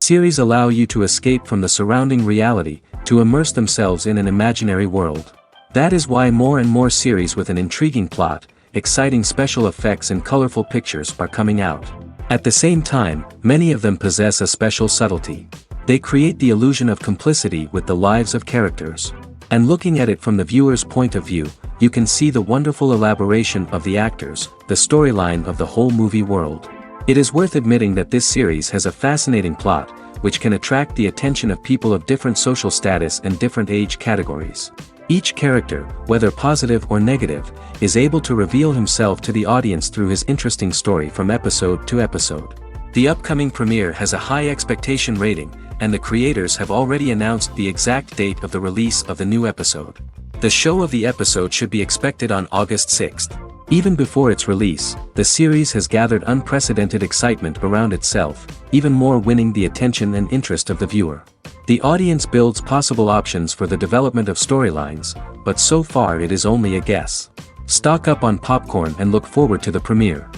Series allow you to escape from the surrounding reality, to immerse themselves in an imaginary world. That is why more and more series with an intriguing plot, exciting special effects and colorful pictures are coming out. At the same time, many of them possess a special subtlety. They create the illusion of complicity with the lives of characters. And looking at it from the viewer's point of view, you can see the wonderful elaboration of the actors, the storyline of the whole movie world. It is worth admitting that this series has a fascinating plot, which can attract the attention of people of different social status and different age categories. Each character, whether positive or negative, is able to reveal himself to the audience through his interesting story from episode to episode. The upcoming premiere has a high expectation rating, and the creators have already announced the exact date of the release of the new episode. The show of the episode should be expected on August 6th. Even before its release, the series has gathered unprecedented excitement around itself, even more winning the attention and interest of the viewer. The audience builds possible options for the development of storylines, but so far it is only a guess. Stock up on popcorn and look forward to the premiere.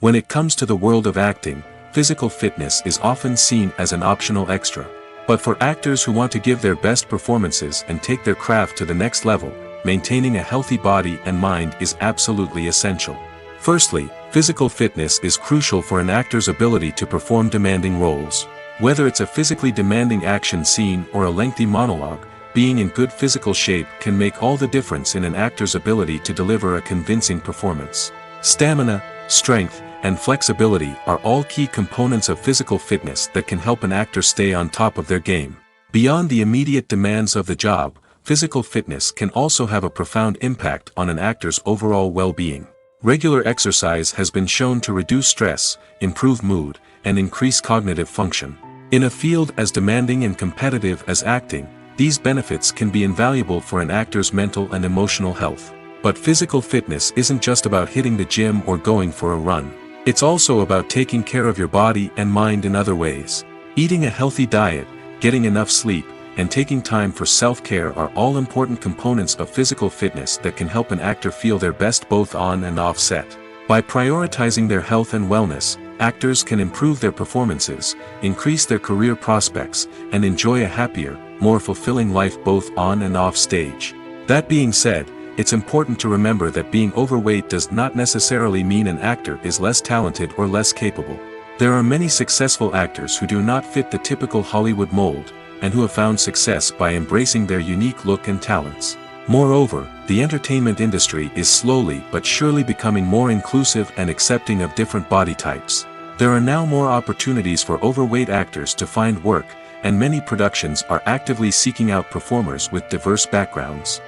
When it comes to the world of acting, physical fitness is often seen as an optional extra. But for actors who want to give their best performances and take their craft to the next level, maintaining a healthy body and mind is absolutely essential. Firstly, physical fitness is crucial for an actor's ability to perform demanding roles. Whether it's a physically demanding action scene or a lengthy monologue, being in good physical shape can make all the difference in an actor's ability to deliver a convincing performance. Stamina, strength, and flexibility are all key components of physical fitness that can help an actor stay on top of their game. Beyond the immediate demands of the job, physical fitness can also have a profound impact on an actor's overall well-being. Regular exercise has been shown to reduce stress, improve mood, and increase cognitive function. In a field as demanding and competitive as acting, these benefits can be invaluable for an actor's mental and emotional health. But physical fitness isn't just about hitting the gym or going for a run. It's also about taking care of your body and mind in other ways. Eating a healthy diet, getting enough sleep, and taking time for self-care are all important components of physical fitness that can help an actor feel their best both on and off set. By prioritizing their health and wellness, actors can improve their performances, increase their career prospects, and enjoy a happier, more fulfilling life both on and off stage. That being said, it's important to remember that being overweight does not necessarily mean an actor is less talented or less capable. There are many successful actors who do not fit the typical Hollywood mold, and who have found success by embracing their unique look and talents. Moreover, the entertainment industry is slowly but surely becoming more inclusive and accepting of different body types. There are now more opportunities for overweight actors to find work, and many productions are actively seeking out performers with diverse backgrounds.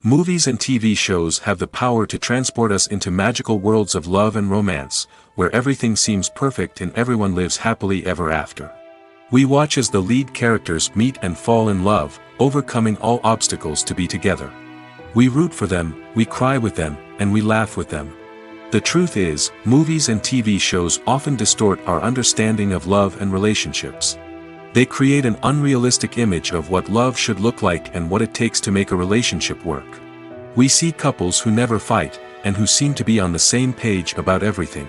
Movies and TV shows have the power to transport us into magical worlds of love and romance, where everything seems perfect and everyone lives happily ever after. We watch as the lead characters meet and fall in love, overcoming all obstacles to be together. We root for them, we cry with them, and we laugh with them. The truth is, movies and TV shows often distort our understanding of love and relationships. They create an unrealistic image of what love should look like and what it takes to make a relationship work. We see couples who never fight, and who seem to be on the same page about everything.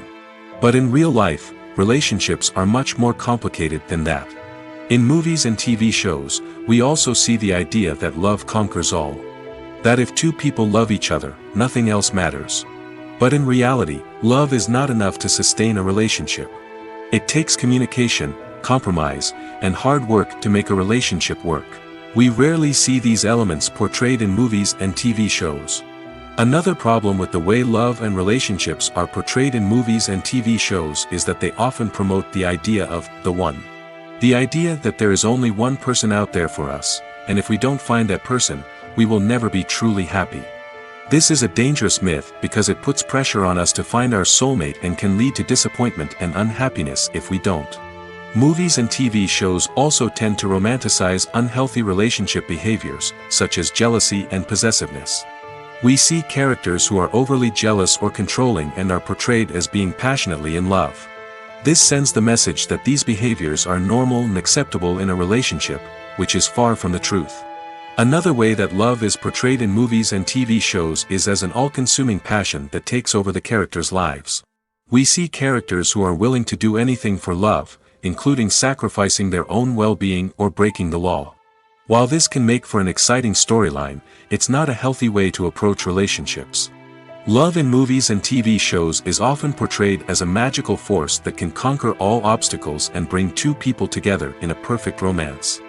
But in real life, relationships are much more complicated than that. In movies and TV shows, we also see the idea that love conquers all. That if two people love each other, nothing else matters. But in reality, love is not enough to sustain a relationship. It takes communication, compromise, and hard work to make a relationship work. We rarely see these elements portrayed in movies and TV shows. Another problem with the way love and relationships are portrayed in movies and TV shows is that they often promote the idea of the one. The idea that there is only one person out there for us, and if we don't find that person, we will never be truly happy. This is a dangerous myth because it puts pressure on us to find our soulmate and can lead to disappointment and unhappiness if we don't. Movies and TV shows also tend to romanticize unhealthy relationship behaviors, such as jealousy and possessiveness. We see characters who are overly jealous or controlling and are portrayed as being passionately in love. This sends the message that these behaviors are normal and acceptable in a relationship, which is far from the truth. Another way that love is portrayed in movies and TV shows is as an all-consuming passion that takes over the characters' lives. We see characters who are willing to do anything for love, including sacrificing their own well-being or breaking the law. While this can make for an exciting storyline, it's not a healthy way to approach relationships. Love in movies and TV shows is often portrayed as a magical force that can conquer all obstacles and bring two people together in a perfect romance.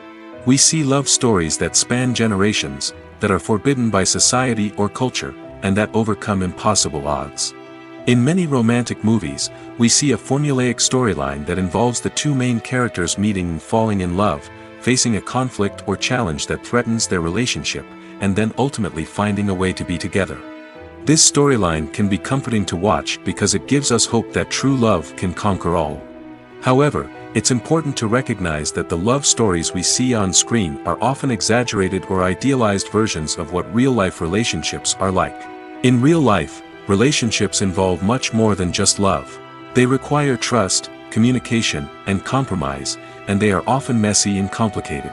We see love stories that span generations, that are forbidden by society or culture, and that overcome impossible odds. In many romantic movies, we see a formulaic storyline that involves the two main characters meeting and falling in love, facing a conflict or challenge that threatens their relationship, and then ultimately finding a way to be together. This storyline can be comforting to watch because it gives us hope that true love can conquer all. However, it's important to recognize that the love stories we see on screen are often exaggerated or idealized versions of what real-life relationships are like. In real life, relationships involve much more than just love. They require trust, communication, and compromise, and they are often messy and complicated.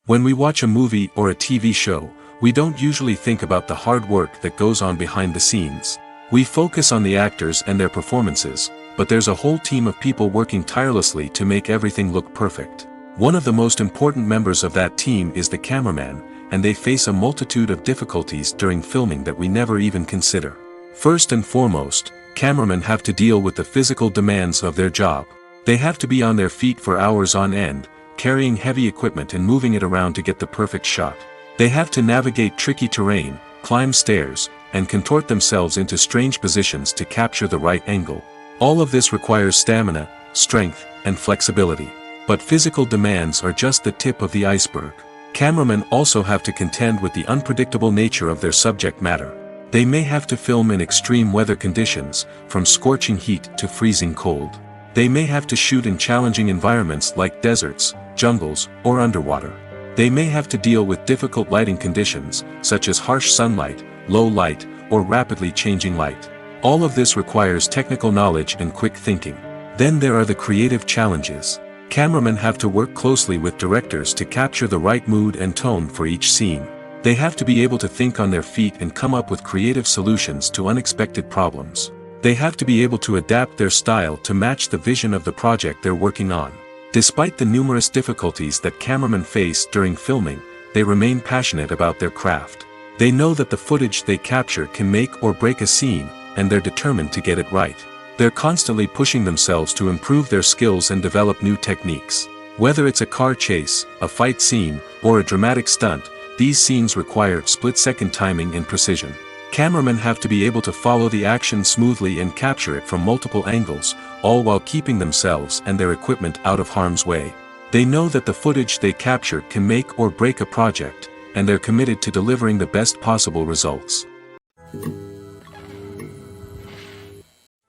When we watch a movie or a TV show, we don't usually think about the hard work that goes on behind the scenes. We focus on the actors and their performances, but there's a whole team of people working tirelessly to make everything look perfect. One of the most important members of that team is the cameraman, and they face a multitude of difficulties during filming that we never even consider. First and foremost, cameramen have to deal with the physical demands of their job. They have to be on their feet for hours on end, carrying heavy equipment and moving it around to get the perfect shot. They have to navigate tricky terrain, climb stairs, and contort themselves into strange positions to capture the right angle. All of this requires stamina, strength, and flexibility. But physical demands are just the tip of the iceberg. Cameramen also have to contend with the unpredictable nature of their subject matter. They may have to film in extreme weather conditions, from scorching heat to freezing cold. They may have to shoot in challenging environments like deserts, jungles, or underwater. They may have to deal with difficult lighting conditions, such as harsh sunlight, low light, or rapidly changing light. All of this requires technical knowledge and quick thinking. Then there are the creative challenges. Cameramen have to work closely with directors to capture the right mood and tone for each scene. They have to be able to think on their feet and come up with creative solutions to unexpected problems. They have to be able to adapt their style to match the vision of the project they're working on. Despite the numerous difficulties that cameramen face during filming, they remain passionate about their craft. They know that the footage they capture can make or break a scene, and they're determined to get it right. They're constantly pushing themselves to improve their skills and develop new techniques. Whether it's a car chase, a fight scene, or a dramatic stunt, these scenes require split-second timing and precision. Cameramen have to be able to follow the action smoothly and capture it from multiple angles, all while keeping themselves and their equipment out of harm's way. They know that the footage they capture can make or break a project, and they're committed to delivering the best possible results.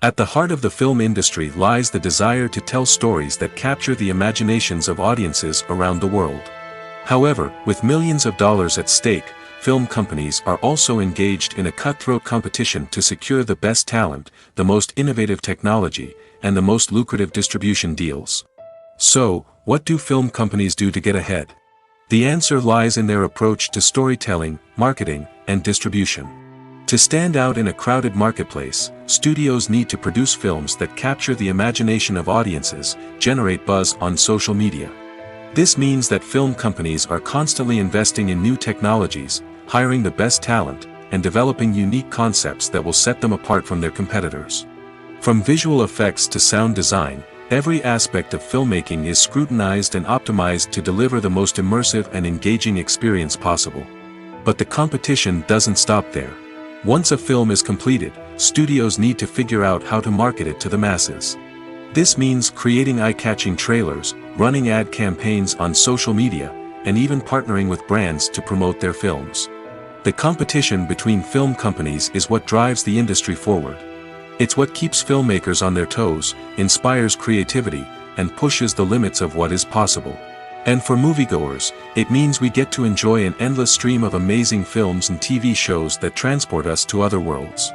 At the heart of the film industry lies the desire to tell stories that capture the imaginations of audiences around the world. However, with millions of dollars at stake, film companies are also engaged in a cutthroat competition to secure the best talent, the most innovative technology, and the most lucrative distribution deals. So, what do film companies do to get ahead? The answer lies in their approach to storytelling, marketing, and distribution. To stand out in a crowded marketplace, studios need to produce films that capture the imagination of audiences, generate buzz on social media. This means that film companies are constantly investing in new technologies, hiring the best talent, and developing unique concepts that will set them apart from their competitors. From visual effects to sound design, every aspect of filmmaking is scrutinized and optimized to deliver the most immersive and engaging experience possible. But the competition doesn't stop there. Once a film is completed, studios need to figure out how to market it to the masses. This means creating eye-catching trailers, running ad campaigns on social media, and even partnering with brands to promote their films. The competition between film companies is what drives the industry forward. It's what keeps filmmakers on their toes, inspires creativity, and pushes the limits of what is possible. And for moviegoers, it means we get to enjoy an endless stream of amazing films and TV shows that transport us to other worlds.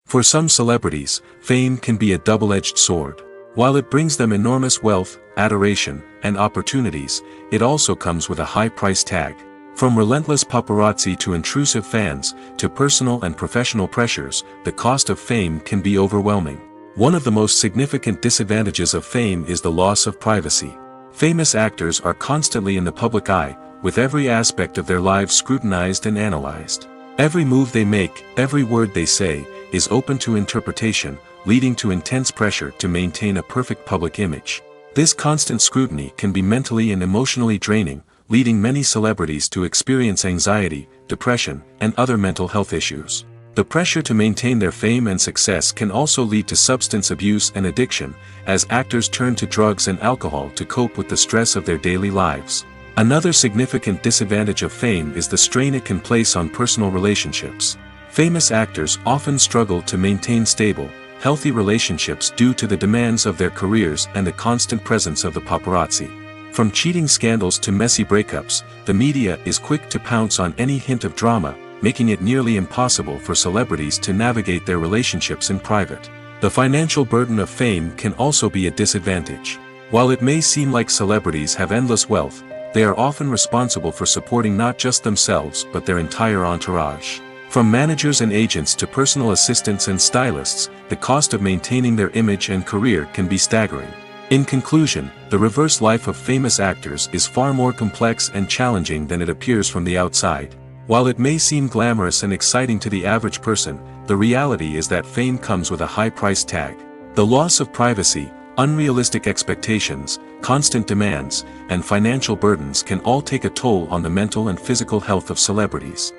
For some celebrities, fame can be a double-edged sword. While it brings them enormous wealth, adoration, and opportunities, it also comes with a high price tag. From relentless paparazzi to intrusive fans, to personal and professional pressures, the cost of fame can be overwhelming. One of the most significant disadvantages of fame is the loss of privacy. Famous actors are constantly in the public eye, with every aspect of their lives scrutinized and analyzed. Every move they make, every word they say, is open to interpretation, leading to intense pressure to maintain a perfect public image. This constant scrutiny can be mentally and emotionally draining, leading many celebrities to experience anxiety, depression, and other mental health issues. The pressure to maintain their fame and success can also lead to substance abuse and addiction, as actors turn to drugs and alcohol to cope with the stress of their daily lives. Another significant disadvantage of fame is the strain it can place on personal relationships. Famous actors often struggle to maintain stable, healthy relationships due to the demands of their careers and the constant presence of the paparazzi. From cheating scandals to messy breakups, the media is quick to pounce on any hint of drama, making it nearly impossible for celebrities to navigate their relationships in private. The financial burden of fame can also be a disadvantage. While it may seem like celebrities have endless wealth, they are often responsible for supporting not just themselves but their entire entourage. From managers and agents to personal assistants and stylists, the cost of maintaining their image and career can be staggering. In conclusion, the reverse life of famous actors is far more complex and challenging than it appears from the outside. While it may seem glamorous and exciting to the average person, the reality is that fame comes with a high price tag. The loss of privacy, unrealistic expectations, constant demands, and financial burdens can all take a toll on the mental and physical health of celebrities.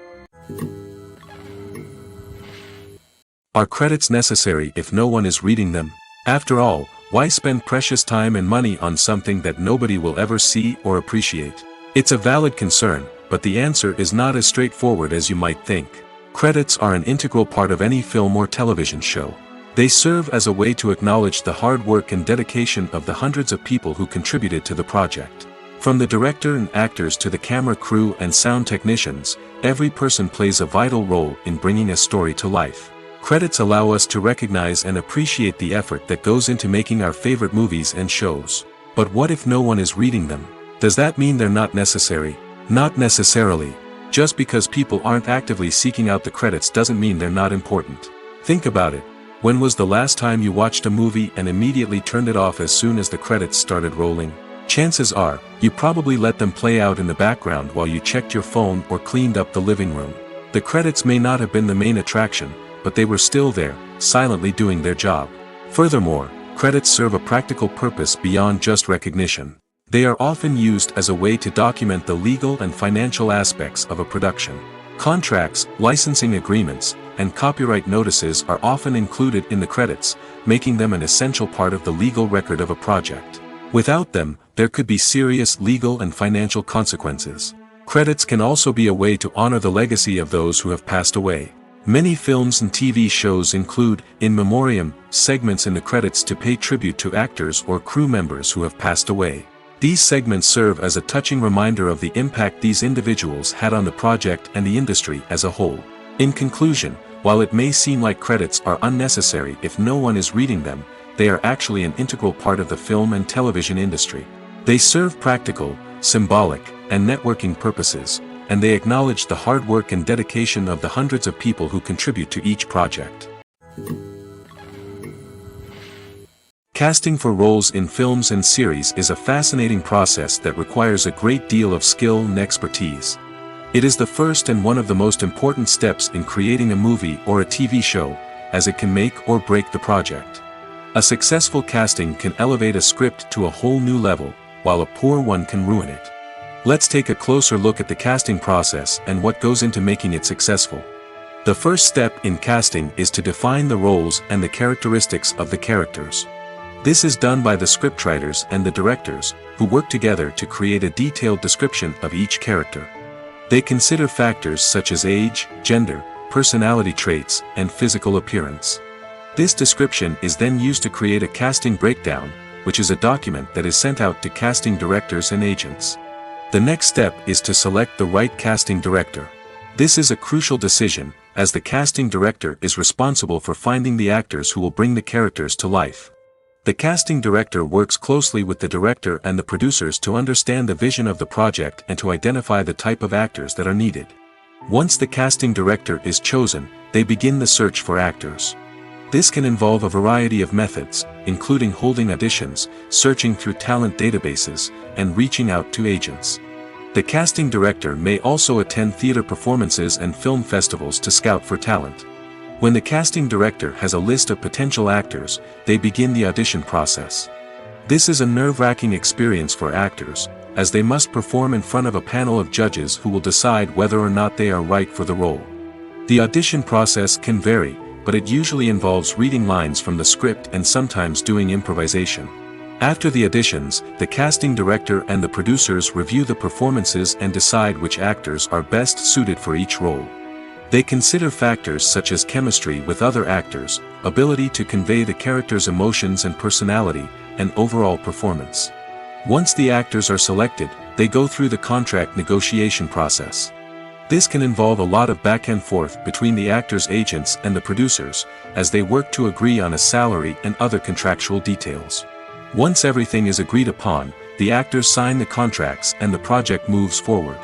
Are credits necessary if no one is reading them? After all, why spend precious time and money on something that nobody will ever see or appreciate? It's a valid concern, but the answer is not as straightforward as you might think. Credits are an integral part of any film or television show. They serve as a way to acknowledge the hard work and dedication of the hundreds of people who contributed to the project. From the director and actors to the camera crew and sound technicians, every person plays a vital role in bringing a story to life. Credits allow us to recognize and appreciate the effort that goes into making our favorite movies and shows. But what if no one is reading them? Does that mean they're not necessary? Not necessarily. Just because people aren't actively seeking out the credits doesn't mean they're not important. Think about it. When was the last time you watched a movie and immediately turned it off as soon as the credits started rolling? Chances are, you probably let them play out in the background while you checked your phone or cleaned up the living room. The credits may not have been the main attraction, but they were still there, silently doing their job. Furthermore, credits serve a practical purpose beyond just recognition. They are often used as a way to document the legal and financial aspects of a production. Contracts, licensing agreements, and copyright notices are often included in the credits, making them an essential part of the legal record of a project. Without them, there could be serious legal and financial consequences. Credits can also be a way to honor the legacy of those who have passed away. Many films and TV shows include, in memoriam, segments in the credits to pay tribute to actors or crew members who have passed away. These segments serve as a touching reminder of the impact these individuals had on the project and the industry as a whole. In conclusion, while it may seem like credits are unnecessary if no one is reading them, they are actually an integral part of the film and television industry. They serve practical, symbolic, and networking purposes, and they acknowledge the hard work and dedication of the hundreds of people who contribute to each project. Casting for roles in films and series is a fascinating process that requires a great deal of skill and expertise. It is the first and one of the most important steps in creating a movie or a TV show, as it can make or break the project. A successful casting can elevate a script to a whole new level, while a poor one can ruin it. Let's take a closer look at the casting process and what goes into making it successful. The first step in casting is to define the roles and the characteristics of the characters. This is done by the scriptwriters and the directors, who work together to create a detailed description of each character. They consider factors such as age, gender, personality traits, and physical appearance. This description is then used to create a casting breakdown, which is a document that is sent out to casting directors and agents. The next step is to select the right casting director. This is a crucial decision, as the casting director is responsible for finding the actors who will bring the characters to life. The casting director works closely with the director and the producers to understand the vision of the project and to identify the type of actors that are needed. Once the casting director is chosen, they begin the search for actors. This can involve a variety of methods, including holding auditions, searching through talent databases, and reaching out to agents. The casting director may also attend theater performances and film festivals to scout for talent. When the casting director has a list of potential actors, they begin the audition process. This is a nerve-wracking experience for actors, as they must perform in front of a panel of judges who will decide whether or not they are right for the role. The audition process can vary, but it usually involves reading lines from the script and sometimes doing improvisation. After the auditions, the casting director and the producers review the performances and decide which actors are best suited for each role. They consider factors such as chemistry with other actors, ability to convey the character's emotions and personality, and overall performance. Once the actors are selected, they go through the contract negotiation process. This can involve a lot of back and forth between the actors' agents and the producers, as they work to agree on a salary and other contractual details. Once everything is agreed upon, the actors sign the contracts and the project moves forward.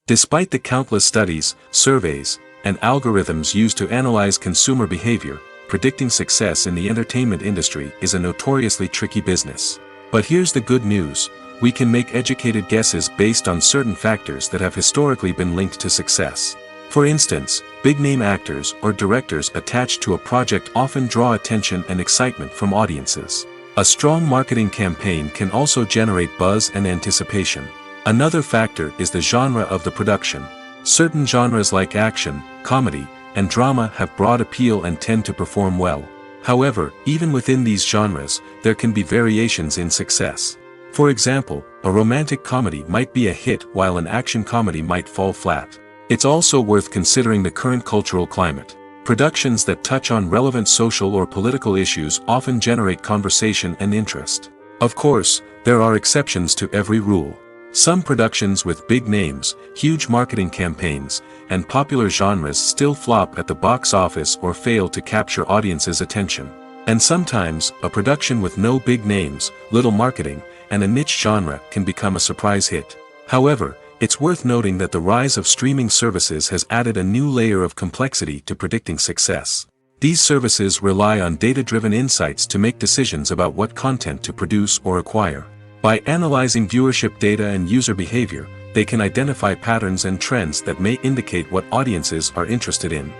Despite the countless studies, surveys, and algorithms used to analyze consumer behavior, predicting success in the entertainment industry is a notoriously tricky business. But here's the good news: we can make educated guesses based on certain factors that have historically been linked to success. For instance, big-name actors or directors attached to a project often draw attention and excitement from audiences. A strong marketing campaign can also generate buzz and anticipation. Another factor is the genre of the production. Certain genres like action, comedy, and drama have broad appeal and tend to perform well. However, even within these genres, there can be variations in success. For example, a romantic comedy might be a hit while an action comedy might fall flat. It's also worth considering the current cultural climate. Productions that touch on relevant social or political issues often generate conversation and interest. Of course, there are exceptions to every rule. Some productions with big names, huge marketing campaigns, and popular genres still flop at the box office or fail to capture audiences' attention. And sometimes, a production with no big names, little marketing, and a niche genre can become a surprise hit. However, it's worth noting that the rise of streaming services has added a new layer of complexity to predicting success. These services rely on data-driven insights to make decisions about what content to produce or acquire. By analyzing viewership data and user behavior, they can identify patterns and trends that may indicate what audiences are interested in.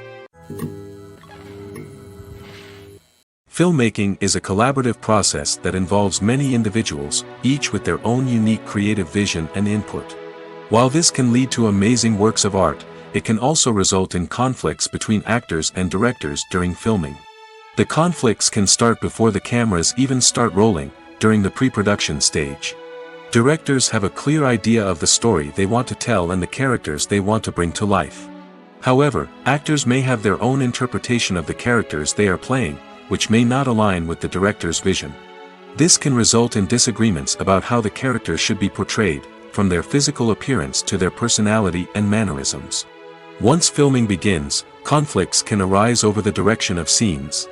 Filmmaking is a collaborative process that involves many individuals, each with their own unique creative vision and input. While this can lead to amazing works of art, it can also result in conflicts between actors and directors during filming. The conflicts can start before the cameras even start rolling, during the pre-production stage. Directors have a clear idea of the story they want to tell and the characters they want to bring to life. However, actors may have their own interpretation of the characters they are playing, which may not align with the director's vision. This can result in disagreements about how the characters should be portrayed, from their physical appearance to their personality and mannerisms. Once filming begins, conflicts can arise over the direction of scenes.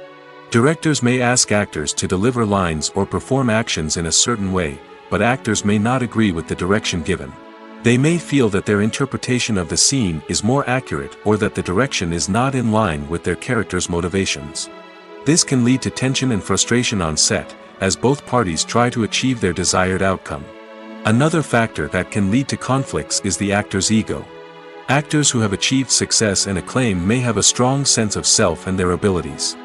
Directors may ask actors to deliver lines or perform actions in a certain way, but actors may not agree with the direction given. They may feel that their interpretation of the scene is more accurate or that the direction is not in line with their character's motivations. This can lead to tension and frustration on set, as both parties try to achieve their desired outcome. Another factor that can lead to conflicts is the actor's ego. Actors who have achieved success and acclaim may have a strong sense of self and their abilities.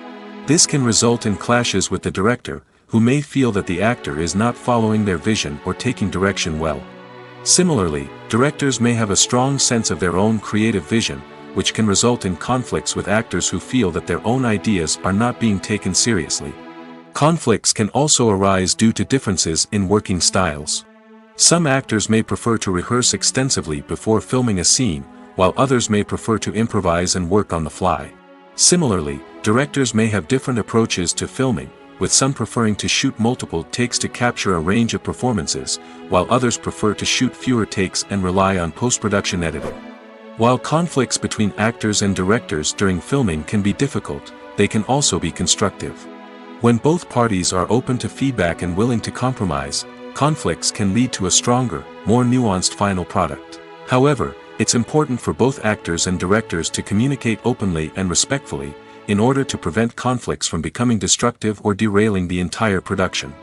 This can result in clashes with the director, who may feel that the actor is not following their vision or taking direction well. Similarly, directors may have a strong sense of their own creative vision, which can result in conflicts with actors who feel that their own ideas are not being taken seriously. Conflicts can also arise due to differences in working styles. Some actors may prefer to rehearse extensively before filming a scene, while others may prefer to improvise and work on the fly. Similarly, directors may have different approaches to filming, with some preferring to shoot multiple takes to capture a range of performances, while others prefer to shoot fewer takes and rely on post-production editing. While conflicts between actors and directors during filming can be difficult, they can also be constructive. When both parties are open to feedback and willing to compromise, conflicts can lead to a stronger, more nuanced final product. However, it's important for both actors and directors to communicate openly and respectfully, in order to prevent conflicts from becoming destructive or derailing the entire production.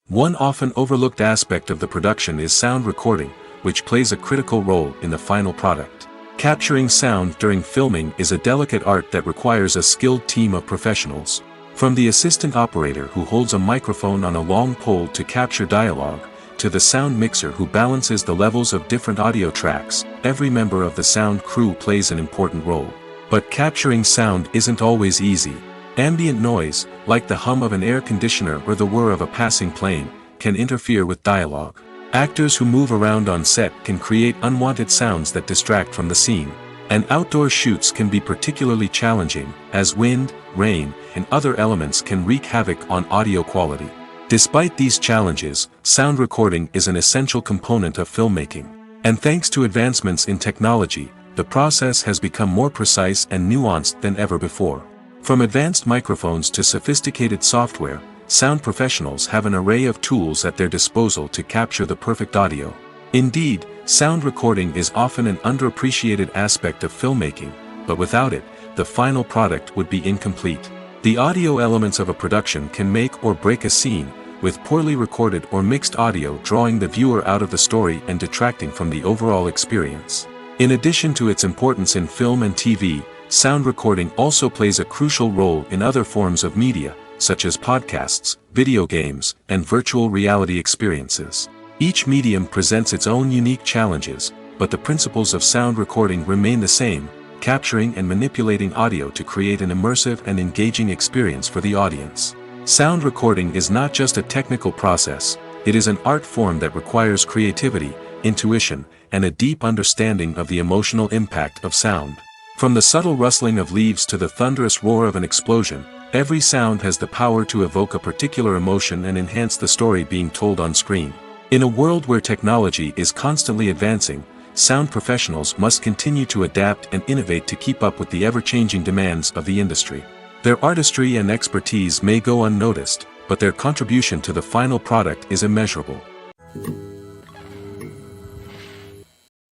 One often overlooked aspect of the production is sound recording, which plays a critical role in the final product. Capturing sound during filming is a delicate art that requires a skilled team of professionals. From the assistant operator who holds a microphone on a long pole to capture dialogue, to the sound mixer who balances the levels of different audio tracks, every member of the sound crew plays an important role. But capturing sound isn't always easy. Ambient noise, like the hum of an air conditioner or the whir of a passing plane, can interfere with dialogue. Actors who move around on set can create unwanted sounds that distract from the scene. And outdoor shoots can be particularly challenging, as wind, rain, and other elements can wreak havoc on audio quality. Despite these challenges, sound recording is an essential component of filmmaking. And thanks to advancements in technology, the process has become more precise and nuanced than ever before. From advanced microphones to sophisticated software, sound professionals have an array of tools at their disposal to capture the perfect audio. Indeed, sound recording is often an underappreciated aspect of filmmaking, but without it, the final product would be incomplete. The audio elements of a production can make or break a scene, with poorly recorded or mixed audio drawing the viewer out of the story and detracting from the overall experience. In addition to its importance in film and TV, sound recording also plays a crucial role in other forms of media, such as podcasts, video games, and virtual reality experiences. Each medium presents its own unique challenges, but the principles of sound recording remain the same, capturing and manipulating audio to create an immersive and engaging experience for the audience. Sound recording is not just a technical process, it is an art form that requires creativity, intuition, and a deep understanding of the emotional impact of sound. From the subtle rustling of leaves to the thunderous roar of an explosion, every sound has the power to evoke a particular emotion and enhance the story being told on screen. In a world where technology is constantly advancing, sound professionals must continue to adapt and innovate to keep up with the ever-changing demands of the industry. Their artistry and expertise may go unnoticed, but their contribution to the final product is immeasurable.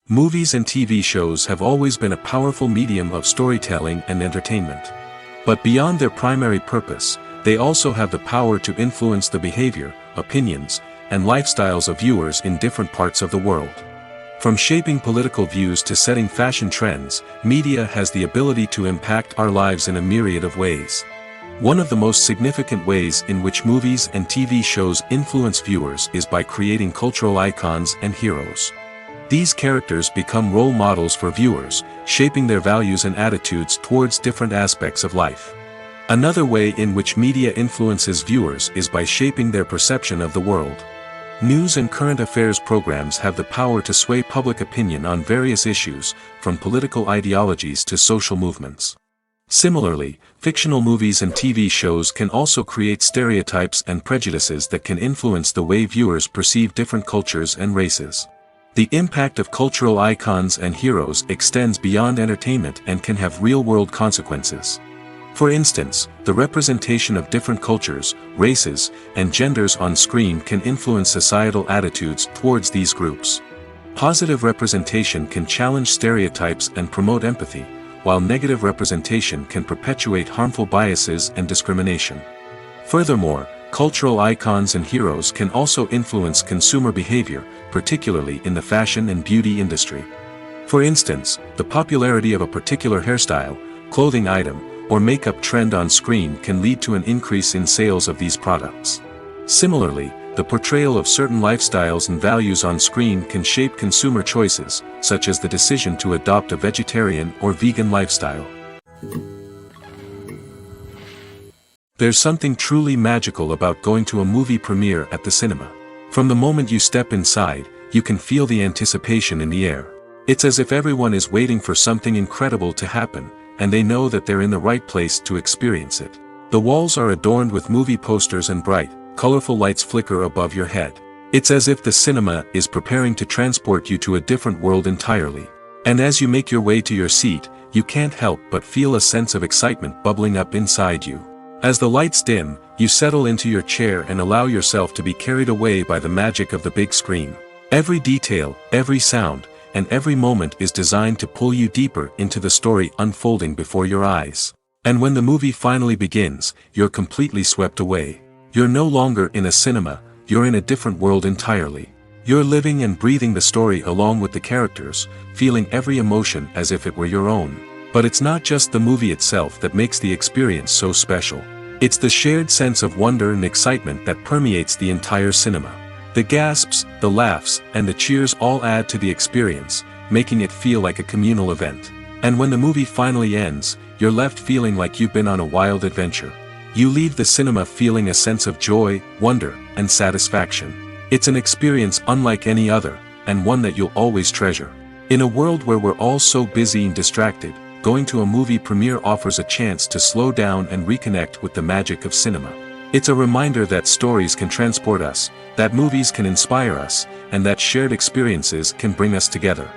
Movies and TV shows have always been a powerful medium of storytelling and entertainment. But beyond their primary purpose, they also have the power to influence the behavior, opinions, and lifestyles of viewers in different parts of the world. From shaping political views to setting fashion trends, media has the ability to impact our lives in a myriad of ways. One of the most significant ways in which movies and TV shows influence viewers is by creating cultural icons and heroes. These characters become role models for viewers, shaping their values and attitudes towards different aspects of life. Another way in which media influences viewers is by shaping their perception of the world. News and current affairs programs have the power to sway public opinion on various issues, from political ideologies to social movements. Similarly, fictional movies and TV shows can also create stereotypes and prejudices that can influence the way viewers perceive different cultures and races. The impact of cultural icons and heroes extends beyond entertainment and can have real-world consequences. For instance, the representation of different cultures, races, and genders on screen can influence societal attitudes towards these groups. Positive representation can challenge stereotypes and promote empathy, while negative representation can perpetuate harmful biases and discrimination. Furthermore, cultural icons and heroes can also influence consumer behavior, particularly in the fashion and beauty industry. For instance, the popularity of a particular hairstyle, clothing item, or makeup trend on screen can lead to an increase in sales of these products. Similarly, the portrayal of certain lifestyles and values on screen can shape consumer choices, such as the decision to adopt a vegetarian or vegan lifestyle. There's something truly magical about going to a movie premiere at the cinema. From the moment you step inside, you can feel the anticipation in the air. It's as if everyone is waiting for something incredible to happen, and they know that they're in the right place to experience it. The walls are adorned with movie posters and bright, colorful lights flicker above your head. It's as if the cinema is preparing to transport you to a different world entirely. And as you make your way to your seat, you can't help but feel a sense of excitement bubbling up inside you. As the lights dim, you settle into your chair and allow yourself to be carried away by the magic of the big screen. Every detail, every sound, and every moment is designed to pull you deeper into the story unfolding before your eyes. And when the movie finally begins, you're completely swept away. You're no longer in a cinema, you're in a different world entirely. You're living and breathing the story along with the characters, feeling every emotion as if it were your own. But it's not just the movie itself that makes the experience so special. It's the shared sense of wonder and excitement that permeates the entire cinema. The gasps, the laughs, and the cheers all add to the experience, making it feel like a communal event. And when the movie finally ends, you're left feeling like you've been on a wild adventure. You leave the cinema feeling a sense of joy, wonder, and satisfaction. It's an experience unlike any other, and one that you'll always treasure. In a world where we're all so busy and distracted, going to a movie premiere offers a chance to slow down and reconnect with the magic of cinema. It's a reminder that stories can transport us, that movies can inspire us, and that shared experiences can bring us together.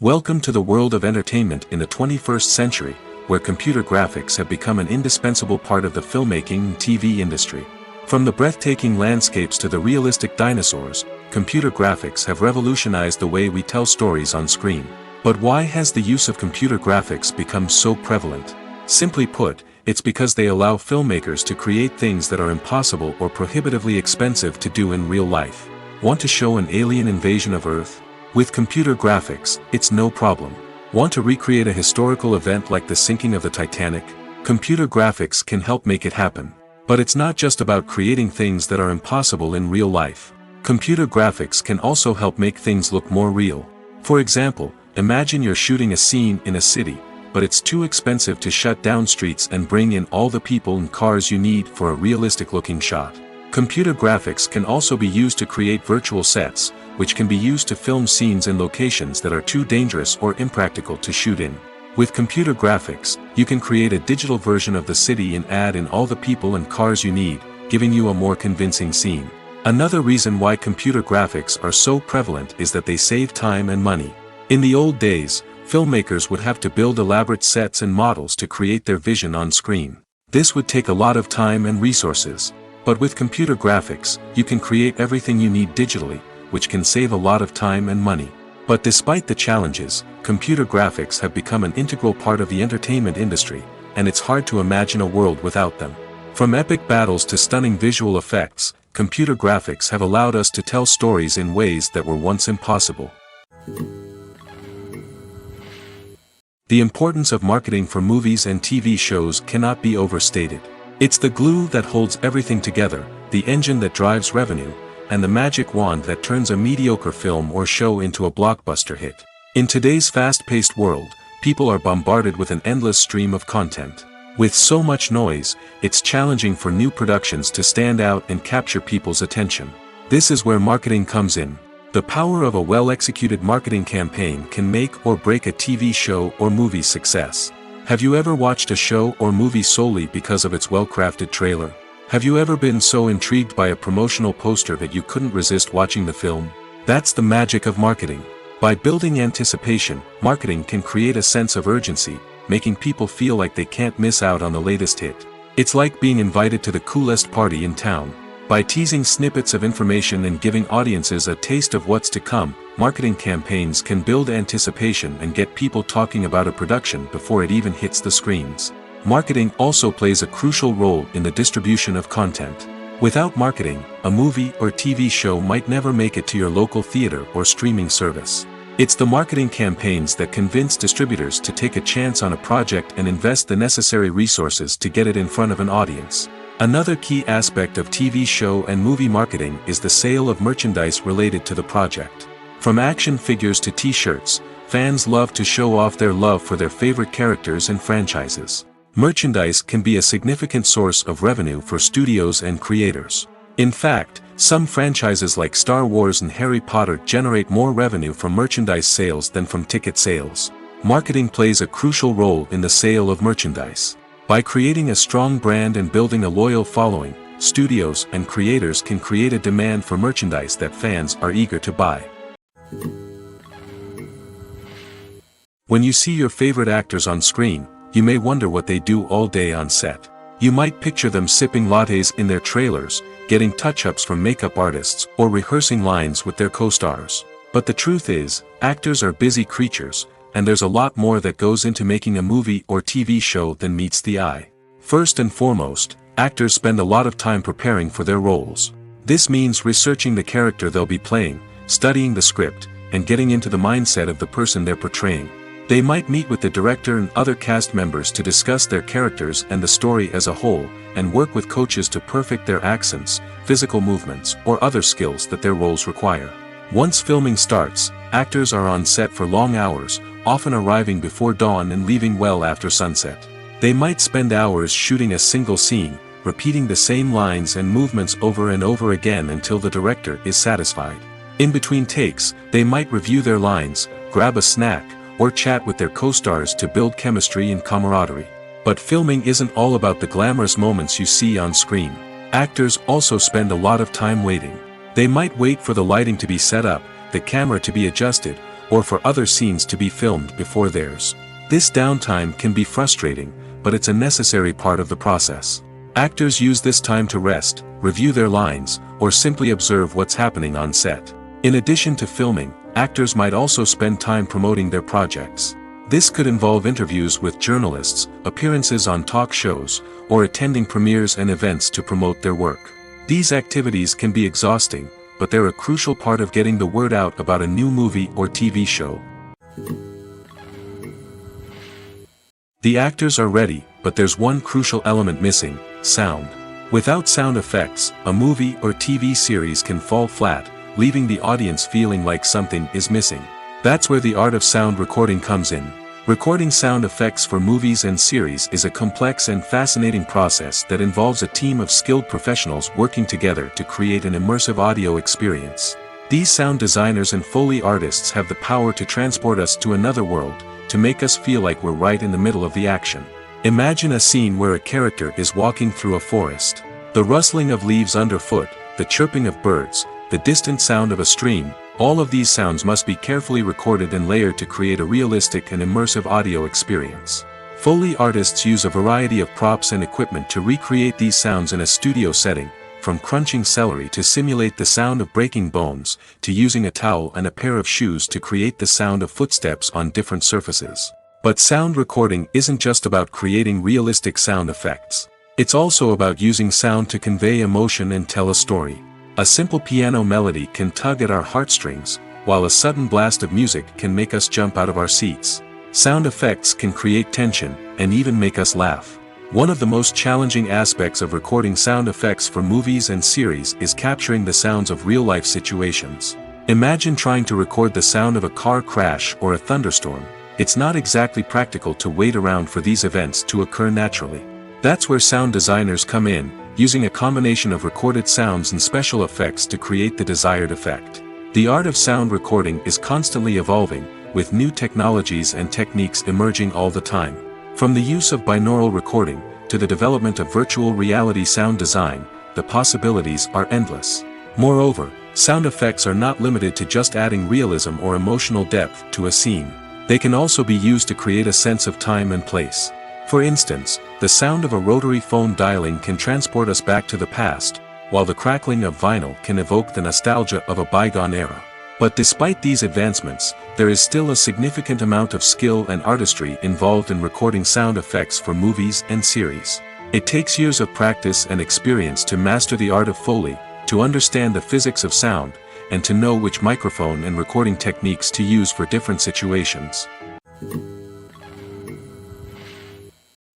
Welcome to the world of entertainment in the 21st century, where computer graphics have become an indispensable part of the filmmaking and TV industry. From the breathtaking landscapes to the realistic dinosaurs, computer graphics have revolutionized the way we tell stories on screen. But why has the use of computer graphics become so prevalent? Simply put, it's because they allow filmmakers to create things that are impossible or prohibitively expensive to do in real life. Want to show an alien invasion of Earth? With computer graphics, it's no problem. Want to recreate a historical event like the sinking of the Titanic? Computer graphics can help make it happen. But it's not just about creating things that are impossible in real life. Computer graphics can also help make things look more real. For example, imagine you're shooting a scene in a city, but it's too expensive to shut down streets and bring in all the people and cars you need for a realistic-looking shot. Computer graphics can also be used to create virtual sets, which can be used to film scenes in locations that are too dangerous or impractical to shoot in. With computer graphics, you can create a digital version of the city and add in all the people and cars you need, giving you a more convincing scene. Another reason why computer graphics are so prevalent is that they save time and money. In the old days, filmmakers would have to build elaborate sets and models to create their vision on screen. This would take a lot of time and resources. But with computer graphics, you can create everything you need digitally, which can save a lot of time and money. But despite the challenges, computer graphics have become an integral part of the entertainment industry, and it's hard to imagine a world without them. From epic battles to stunning visual effects, computer graphics have allowed us to tell stories in ways that were once impossible. The importance of marketing for movies and TV shows cannot be overstated. It's the glue that holds everything together, the engine that drives revenue, and the magic wand that turns a mediocre film or show into a blockbuster hit. In today's fast-paced world, people are bombarded with an endless stream of content. With so much noise, it's challenging for new productions to stand out and capture people's attention. This is where marketing comes in. The power of a well-executed marketing campaign can make or break a TV show or movie's success. Have you ever watched a show or movie solely because of its well-crafted trailer? Have you ever been so intrigued by a promotional poster that you couldn't resist watching the film? That's the magic of marketing. By building anticipation, marketing can create a sense of urgency, making people feel like they can't miss out on the latest hit. It's like being invited to the coolest party in town. By teasing snippets of information and giving audiences a taste of what's to come, marketing campaigns can build anticipation and get people talking about a production before it even hits the screens. Marketing also plays a crucial role in the distribution of content. Without marketing, a movie or TV show might never make it to your local theater or streaming service. It's the marketing campaigns that convince distributors to take a chance on a project and invest the necessary resources to get it in front of an audience. Another key aspect of TV show and movie marketing is the sale of merchandise related to the project. From action figures to t-shirts, fans love to show off their love for their favorite characters and franchises. Merchandise can be a significant source of revenue for studios and creators. In fact, some franchises like Star Wars and Harry Potter generate more revenue from merchandise sales than from ticket sales. Marketing plays a crucial role in the sale of merchandise. By creating a strong brand and building a loyal following, studios and creators can create a demand for merchandise that fans are eager to buy. When you see your favorite actors on screen, you may wonder what they do all day on set. You might picture them sipping lattes in their trailers, getting touch-ups from makeup artists, or rehearsing lines with their co-stars. But the truth is, actors are busy creatures, and there's a lot more that goes into making a movie or TV show than meets the eye. First and foremost, actors spend a lot of time preparing for their roles. This means researching the character they'll be playing, studying the script, and getting into the mindset of the person they're portraying. They might meet with the director and other cast members to discuss their characters and the story as a whole, and work with coaches to perfect their accents, physical movements, or other skills that their roles require. Once filming starts, actors are on set for long hours, often arriving before dawn and leaving well after sunset. They might spend hours shooting a single scene, repeating the same lines and movements over and over again until the director is satisfied. In between takes, they might review their lines, grab a snack, or chat with their co-stars to build chemistry and camaraderie. But filming isn't all about the glamorous moments you see on screen. Actors also spend a lot of time waiting. They might wait for the lighting to be set up, the camera to be adjusted, or for other scenes to be filmed before theirs. This downtime can be frustrating, but it's a necessary part of the process. Actors use this time to rest, review their lines, or simply observe what's happening on set. In addition to filming, actors might also spend time promoting their projects. This could involve interviews with journalists, appearances on talk shows, or attending premieres and events to promote their work. These activities can be exhausting, but they're a crucial part of getting the word out about a new movie or TV show. The actors are ready, but there's one crucial element missing: sound. Without sound effects, a movie or TV series can fall flat, leaving the audience feeling like something is missing. That's where the art of sound recording comes in. Recording sound effects for movies and series is a complex and fascinating process that involves a team of skilled professionals working together to create an immersive audio experience. These sound designers and Foley artists have the power to transport us to another world, to make us feel like we're right in the middle of the action. Imagine a scene where a character is walking through a forest. The rustling of leaves underfoot, the chirping of birds, the distant sound of a stream, all of these sounds must be carefully recorded and layered to create a realistic and immersive audio experience. Foley artists use a variety of props and equipment to recreate these sounds in a studio setting, from crunching celery to simulate the sound of breaking bones, to using a towel and a pair of shoes to create the sound of footsteps on different surfaces. But sound recording isn't just about creating realistic sound effects. It's also about using sound to convey emotion and tell a story. A simple piano melody can tug at our heartstrings, while a sudden blast of music can make us jump out of our seats. Sound effects can create tension, and even make us laugh. One of the most challenging aspects of recording sound effects for movies and series is capturing the sounds of real-life situations. Imagine trying to record the sound of a car crash or a thunderstorm. It's not exactly practical to wait around for these events to occur naturally. That's where sound designers come in, using a combination of recorded sounds and special effects to create the desired effect. The art of sound recording is constantly evolving, with new technologies and techniques emerging all the time. From the use of binaural recording, to the development of virtual reality sound design, the possibilities are endless. Moreover, sound effects are not limited to just adding realism or emotional depth to a scene. They can also be used to create a sense of time and place. For instance, the sound of a rotary phone dialing can transport us back to the past, while the crackling of vinyl can evoke the nostalgia of a bygone era. But despite these advancements, there is still a significant amount of skill and artistry involved in recording sound effects for movies and series. It takes years of practice and experience to master the art of Foley, to understand the physics of sound, and to know which microphone and recording techniques to use for different situations.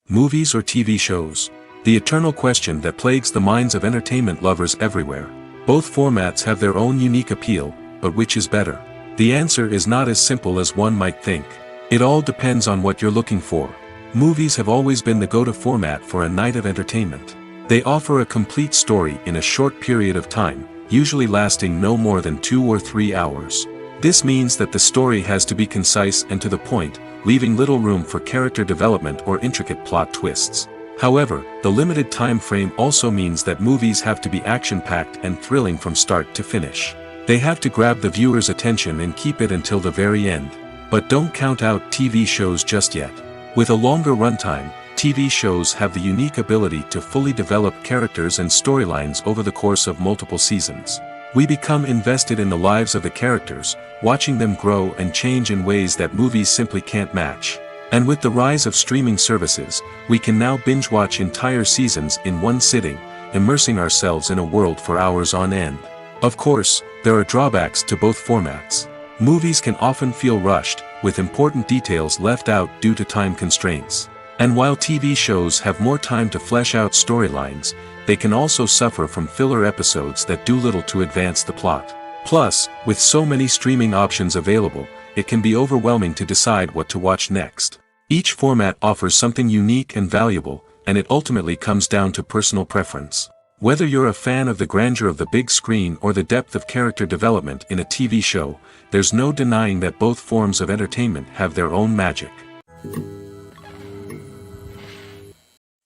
Movies or TV shows? The eternal question that plagues the minds of entertainment lovers everywhere. Both formats have their own unique appeal, but which is better? The answer is not as simple as one might think. It all depends on what you're looking for. Movies have always been the go-to format for a night of entertainment. They offer a complete story in a short period of time, usually lasting no more than 2 or 3 hours. This means that the story has to be concise and to the point, leaving little room for character development or intricate plot twists. However, the limited time frame also means that movies have to be action-packed and thrilling from start to finish. They have to grab the viewer's attention and keep it until the very end. But don't count out TV shows just yet. With a longer runtime, TV shows have the unique ability to fully develop characters and storylines over the course of multiple seasons. We become invested in the lives of the characters, watching them grow and change in ways that movies simply can't match. And with the rise of streaming services, we can now binge-watch entire seasons in one sitting, immersing ourselves in a world for hours on end. Of course, there are drawbacks to both formats. Movies can often feel rushed, with important details left out due to time constraints. And while TV shows have more time to flesh out storylines, they can also suffer from filler episodes that do little to advance the plot. Plus, with so many streaming options available, it can be overwhelming to decide what to watch next. Each format offers something unique and valuable, and it ultimately comes down to personal preference. Whether you're a fan of the grandeur of the big screen or the depth of character development in a TV show, there's no denying that both forms of entertainment have their own magic.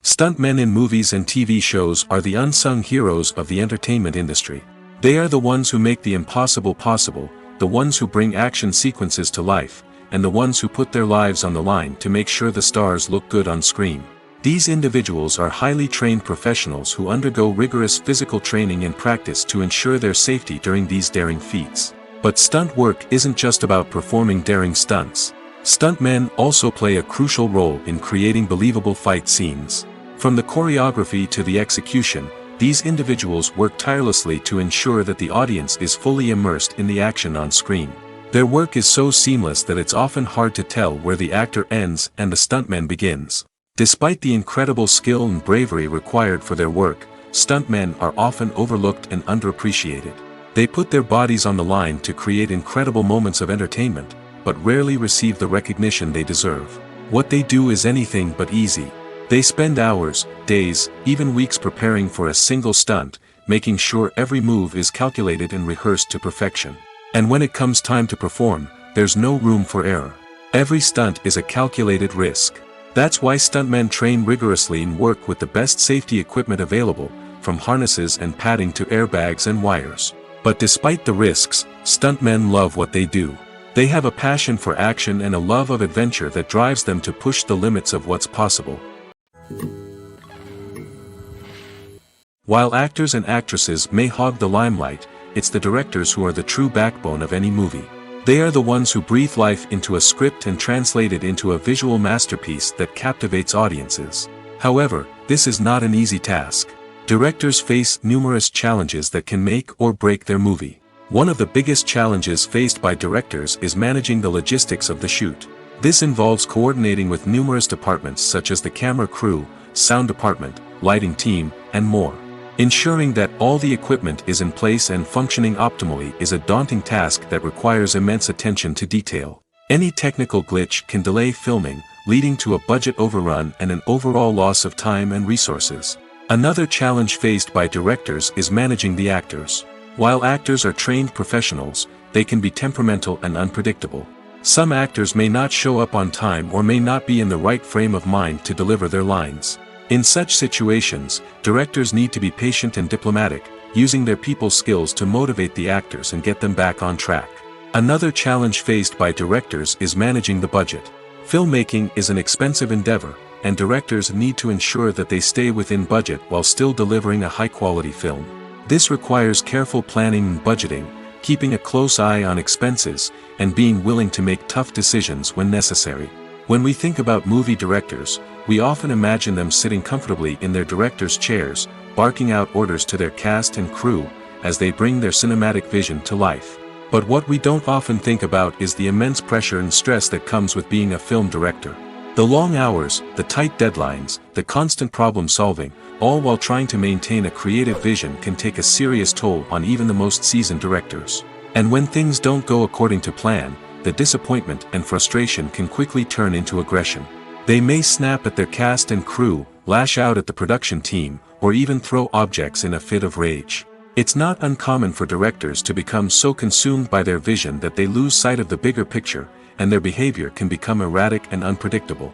Stuntmen in movies and TV shows are the unsung heroes of the entertainment industry. They are the ones who make the impossible possible, the ones who bring action sequences to life, and the ones who put their lives on the line to make sure the stars look good on screen. These individuals are highly trained professionals who undergo rigorous physical training and practice to ensure their safety during these daring feats. But stunt work isn't just about performing daring stunts. Stuntmen also play a crucial role in creating believable fight scenes. From the choreography to the execution, these individuals work tirelessly to ensure that the audience is fully immersed in the action on screen. Their work is so seamless that it's often hard to tell where the actor ends and the stuntman begins. Despite the incredible skill and bravery required for their work, stuntmen are often overlooked and underappreciated. They put their bodies on the line to create incredible moments of entertainment, but rarely receive the recognition they deserve. What they do is anything but easy. They spend hours, days, even weeks preparing for a single stunt, making sure every move is calculated and rehearsed to perfection. And when it comes time to perform, there's no room for error. Every stunt is a calculated risk. That's why stuntmen train rigorously and work with the best safety equipment available, from harnesses and padding to airbags and wires. But despite the risks, stuntmen love what they do. They have a passion for action and a love of adventure that drives them to push the limits of what's possible. While actors and actresses may hog the limelight, it's the directors who are the true backbone of any movie. They are the ones who breathe life into a script and translate it into a visual masterpiece that captivates audiences. However, this is not an easy task. Directors face numerous challenges that can make or break their movie. One of the biggest challenges faced by directors is managing the logistics of the shoot. This involves coordinating with numerous departments such as the camera crew, sound department, lighting team, and more. Ensuring that all the equipment is in place and functioning optimally is a daunting task that requires immense attention to detail. Any technical glitch can delay filming, leading to a budget overrun and an overall loss of time and resources. Another challenge faced by directors is managing the actors. While actors are trained professionals, they can be temperamental and unpredictable. Some actors may not show up on time or may not be in the right frame of mind to deliver their lines. In such situations, directors need to be patient and diplomatic, using their people skills to motivate the actors and get them back on track. Another challenge faced by directors is managing the budget. Filmmaking is an expensive endeavor, and directors need to ensure that they stay within budget while still delivering a high-quality film. This requires careful planning and budgeting, keeping a close eye on expenses, and being willing to make tough decisions when necessary. When we think about movie directors, we often imagine them sitting comfortably in their director's chairs, barking out orders to their cast and crew, as they bring their cinematic vision to life. But what we don't often think about is the immense pressure and stress that comes with being a film director. The long hours, the tight deadlines, the constant problem solving, all while trying to maintain a creative vision can take a serious toll on even the most seasoned directors. And when things don't go according to plan, the disappointment and frustration can quickly turn into aggression. They may snap at their cast and crew, lash out at the production team, or even throw objects in a fit of rage. It's not uncommon for directors to become so consumed by their vision that they lose sight of the bigger picture, and their behavior can become erratic and unpredictable.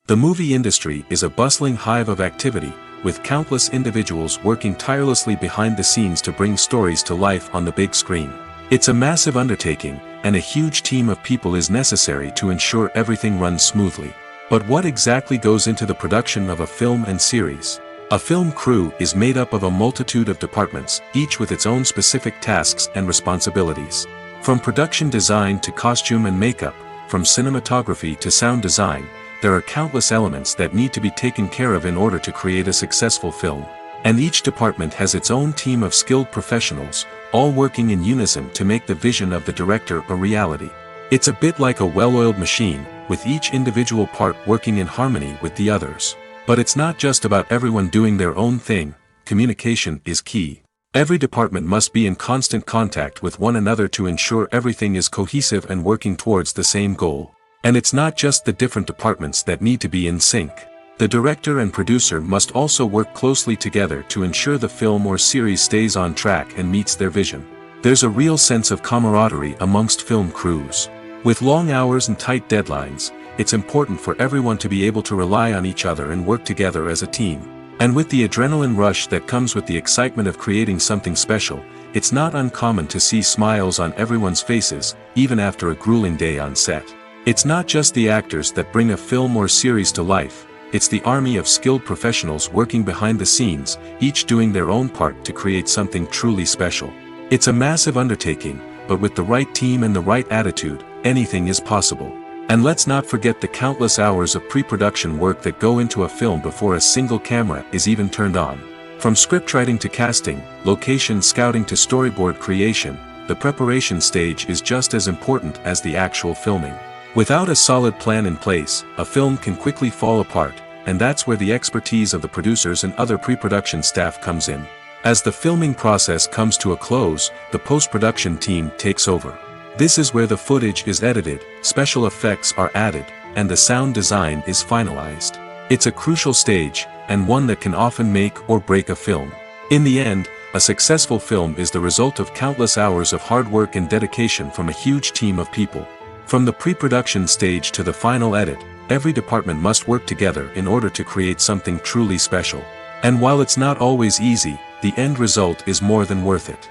The movie industry is a bustling hive of activity, with countless individuals working tirelessly behind the scenes to bring stories to life on the big screen. It's a massive undertaking, and a huge team of people is necessary to ensure everything runs smoothly. But what exactly goes into the production of a film and series? A film crew is made up of a multitude of departments, each with its own specific tasks and responsibilities. From production design to costume and makeup, from cinematography to sound design, there are countless elements that need to be taken care of in order to create a successful film. And each department has its own team of skilled professionals, all working in unison to make the vision of the director a reality. It's a bit like a well-oiled machine, with each individual part working in harmony with the others. But it's not just about everyone doing their own thing. Communication is key. Every department must be in constant contact with one another to ensure everything is cohesive and working towards the same goal. And it's not just the different departments that need to be in sync. The director and producer must also work closely together to ensure the film or series stays on track and meets their vision. There's a real sense of camaraderie amongst film crews. With long hours and tight deadlines, it's important for everyone to be able to rely on each other and work together as a team. And with the adrenaline rush that comes with the excitement of creating something special, it's not uncommon to see smiles on everyone's faces, even after a grueling day on set. It's not just the actors that bring a film or series to life, it's the army of skilled professionals working behind the scenes, each doing their own part to create something truly special. It's a massive undertaking, but with the right team and the right attitude, anything is possible. And let's not forget the countless hours of pre-production work that go into a film before a single camera is even turned on. From scriptwriting to casting, location scouting to storyboard creation, the preparation stage is just as important as the actual filming. Without a solid plan in place, a film can quickly fall apart, and that's where the expertise of the producers and other pre-production staff comes in. As the filming process comes to a close, the post-production team takes over. This is where the footage is edited, special effects are added, and the sound design is finalized. It's a crucial stage, and one that can often make or break a film. In the end, a successful film is the result of countless hours of hard work and dedication from a huge team of people. From the pre-production stage to the final edit, every department must work together in order to create something truly special. And while it's not always easy, the end result is more than worth it.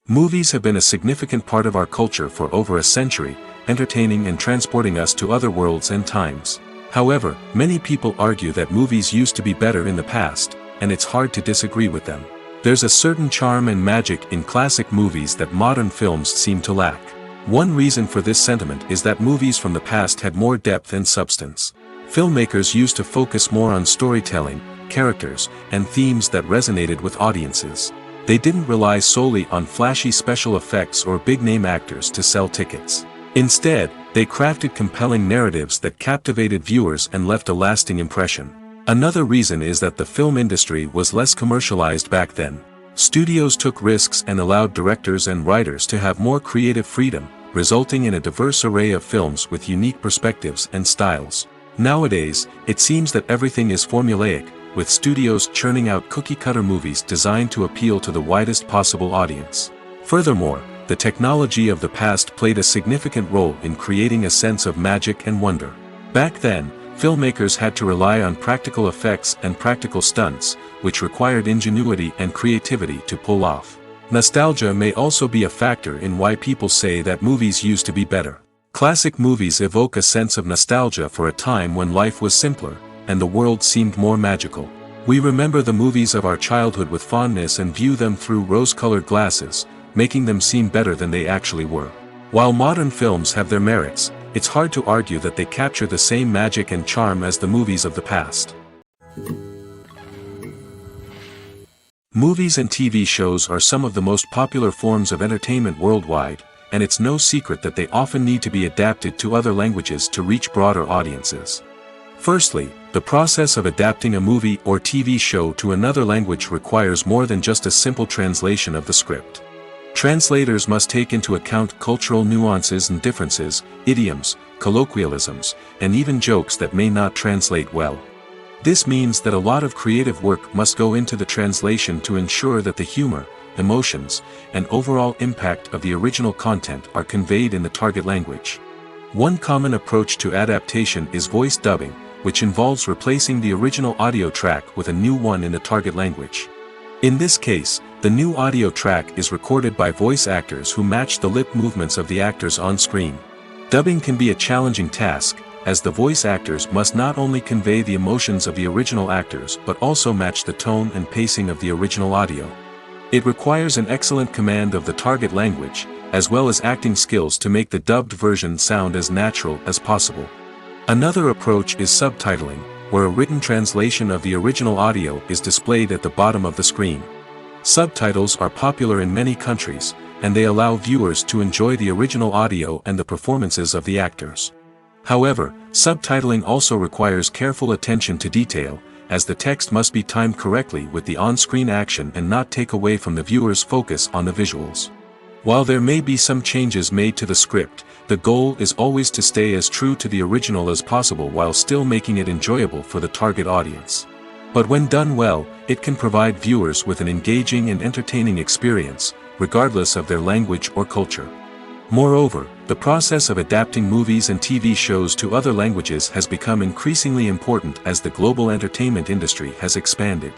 Movies have been a significant part of our culture for over a century, entertaining and transporting us to other worlds and times. However, many people argue that movies used to be better in the past, and it's hard to disagree with them. There's a certain charm and magic in classic movies that modern films seem to lack. One reason for this sentiment is that movies from the past had more depth and substance. Filmmakers used to focus more on storytelling, characters, and themes that resonated with audiences. They didn't rely solely on flashy special effects or big-name actors to sell tickets. Instead, they crafted compelling narratives that captivated viewers and left a lasting impression. Another reason is that the film industry was less commercialized back then. Studios took risks and allowed directors and writers to have more creative freedom, resulting in a diverse array of films with unique perspectives and styles. Nowadays, it seems that everything is formulaic, with studios churning out cookie-cutter movies designed to appeal to the widest possible audience. Furthermore, the technology of the past played a significant role in creating a sense of magic and wonder. Back then, filmmakers had to rely on practical effects and practical stunts, which required ingenuity and creativity to pull off. Nostalgia may also be a factor in why people say that movies used to be better. Classic movies evoke a sense of nostalgia for a time when life was simpler, and the world seemed more magical. We remember the movies of our childhood with fondness and view them through rose-colored glasses, making them seem better than they actually were. While modern films have their merits, it's hard to argue that they capture the same magic and charm as the movies of the past. Movies and TV shows are some of the most popular forms of entertainment worldwide, and it's no secret that they often need to be adapted to other languages to reach broader audiences. Firstly, the process of adapting a movie or TV show to another language requires more than just a simple translation of the script. Translators must take into account cultural nuances and differences, idioms, colloquialisms, and even jokes that may not translate well. This means that a lot of creative work must go into the translation to ensure that the humor, emotions, and overall impact of the original content are conveyed in the target language. One common approach to adaptation is voice dubbing, which involves replacing the original audio track with a new one in the target language. In this case, the new audio track is recorded by voice actors who match the lip movements of the actors on screen. Dubbing can be a challenging task, as the voice actors must not only convey the emotions of the original actors but also match the tone and pacing of the original audio. It requires an excellent command of the target language, as well as acting skills to make the dubbed version sound as natural as possible. Another approach is subtitling, where a written translation of the original audio is displayed at the bottom of the screen. Subtitles are popular in many countries, and they allow viewers to enjoy the original audio and the performances of the actors. However, subtitling also requires careful attention to detail, as the text must be timed correctly with the on-screen action and not take away from the viewer's focus on the visuals. While there may be some changes made to the script, the goal is always to stay as true to the original as possible while still making it enjoyable for the target audience. But when done well, it can provide viewers with an engaging and entertaining experience, regardless of their language or culture. Moreover, the process of adapting movies and TV shows to other languages has become increasingly important as the global entertainment industry has expanded.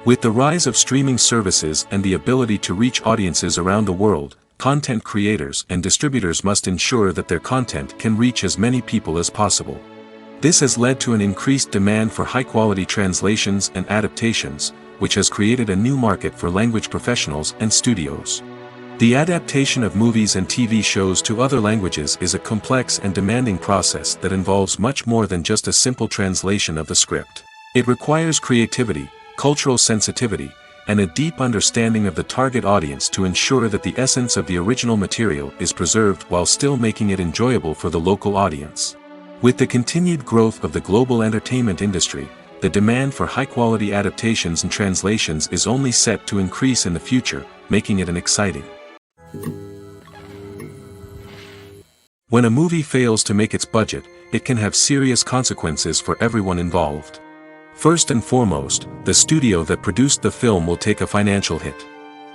With the rise of streaming services and the ability to reach audiences around the world, content creators and distributors must ensure that their content can reach as many people as possible. This has led to an increased demand for high-quality translations and adaptations, which has created a new market for language professionals and studios. The adaptation of movies and TV shows to other languages is a complex and demanding process that involves much more than just a simple translation of the script. It requires creativity, cultural sensitivity, and a deep understanding of the target audience to ensure that the essence of the original material is preserved while still making it enjoyable for the local audience. With the continued growth of the global entertainment industry, the demand for high-quality adaptations and translations is only set to increase in the future, making it exciting. When a movie fails to make its budget, it can have serious consequences for everyone involved. First and foremost, the studio that produced the film will take a financial hit.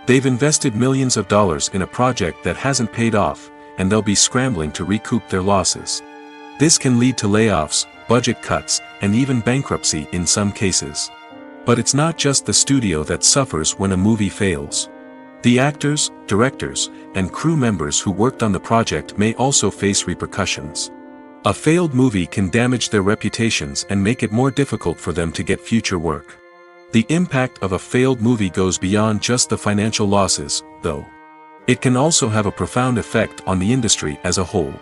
They've invested millions of dollars in a project that hasn't paid off, and they'll be scrambling to recoup their losses. This can lead to layoffs, budget cuts, and even bankruptcy in some cases. But it's not just the studio that suffers when a movie fails. The actors, directors, and crew members who worked on the project may also face repercussions. A failed movie can damage their reputations and make it more difficult for them to get future work. The impact of a failed movie goes beyond just the financial losses, though. It can also have a profound effect on the industry as a whole.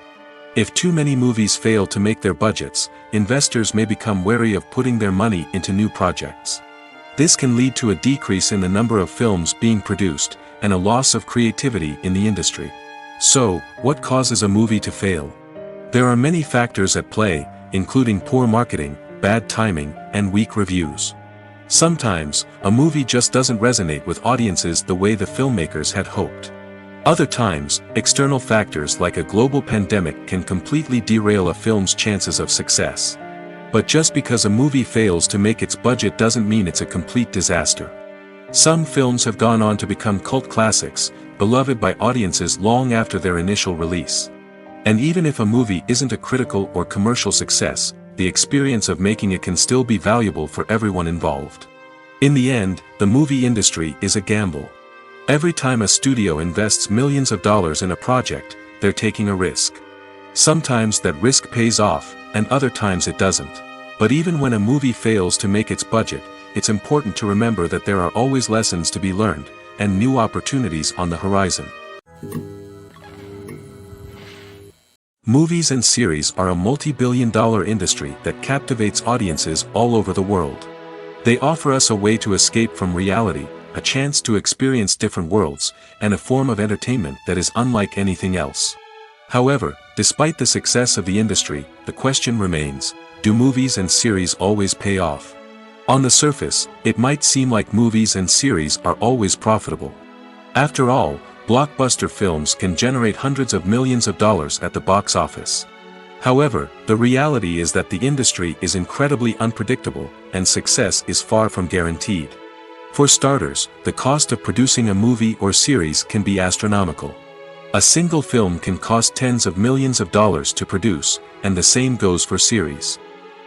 If too many movies fail to make their budgets, investors may become wary of putting their money into new projects. This can lead to a decrease in the number of films being produced, and a loss of creativity in the industry. So, what causes a movie to fail? There are many factors at play, including poor marketing, bad timing, and weak reviews. Sometimes, a movie just doesn't resonate with audiences the way the filmmakers had hoped. Other times, external factors like a global pandemic can completely derail a film's chances of success. But just because a movie fails to make its budget doesn't mean it's a complete disaster. Some films have gone on to become cult classics, beloved by audiences long after their initial release. And even if a movie isn't a critical or commercial success, the experience of making it can still be valuable for everyone involved. In the end, the movie industry is a gamble. Every time a studio invests millions of dollars in a project, they're taking a risk. Sometimes that risk pays off, and other times it doesn't. But even when a movie fails to make its budget, it's important to remember that there are always lessons to be learned, and new opportunities on the horizon. Movies and series are a multi-billion-dollar industry that captivates audiences all over the world. They offer us a way to escape from reality, a chance to experience different worlds, and a form of entertainment that is unlike anything else. However, despite the success of the industry, the question remains, do movies and series always pay off? On the surface, it might seem like movies and series are always profitable. After all, blockbuster films can generate hundreds of millions of dollars at the box office. However, the reality is that the industry is incredibly unpredictable, and success is far from guaranteed. For starters, the cost of producing a movie or series can be astronomical. A single film can cost tens of millions of dollars to produce, and the same goes for series.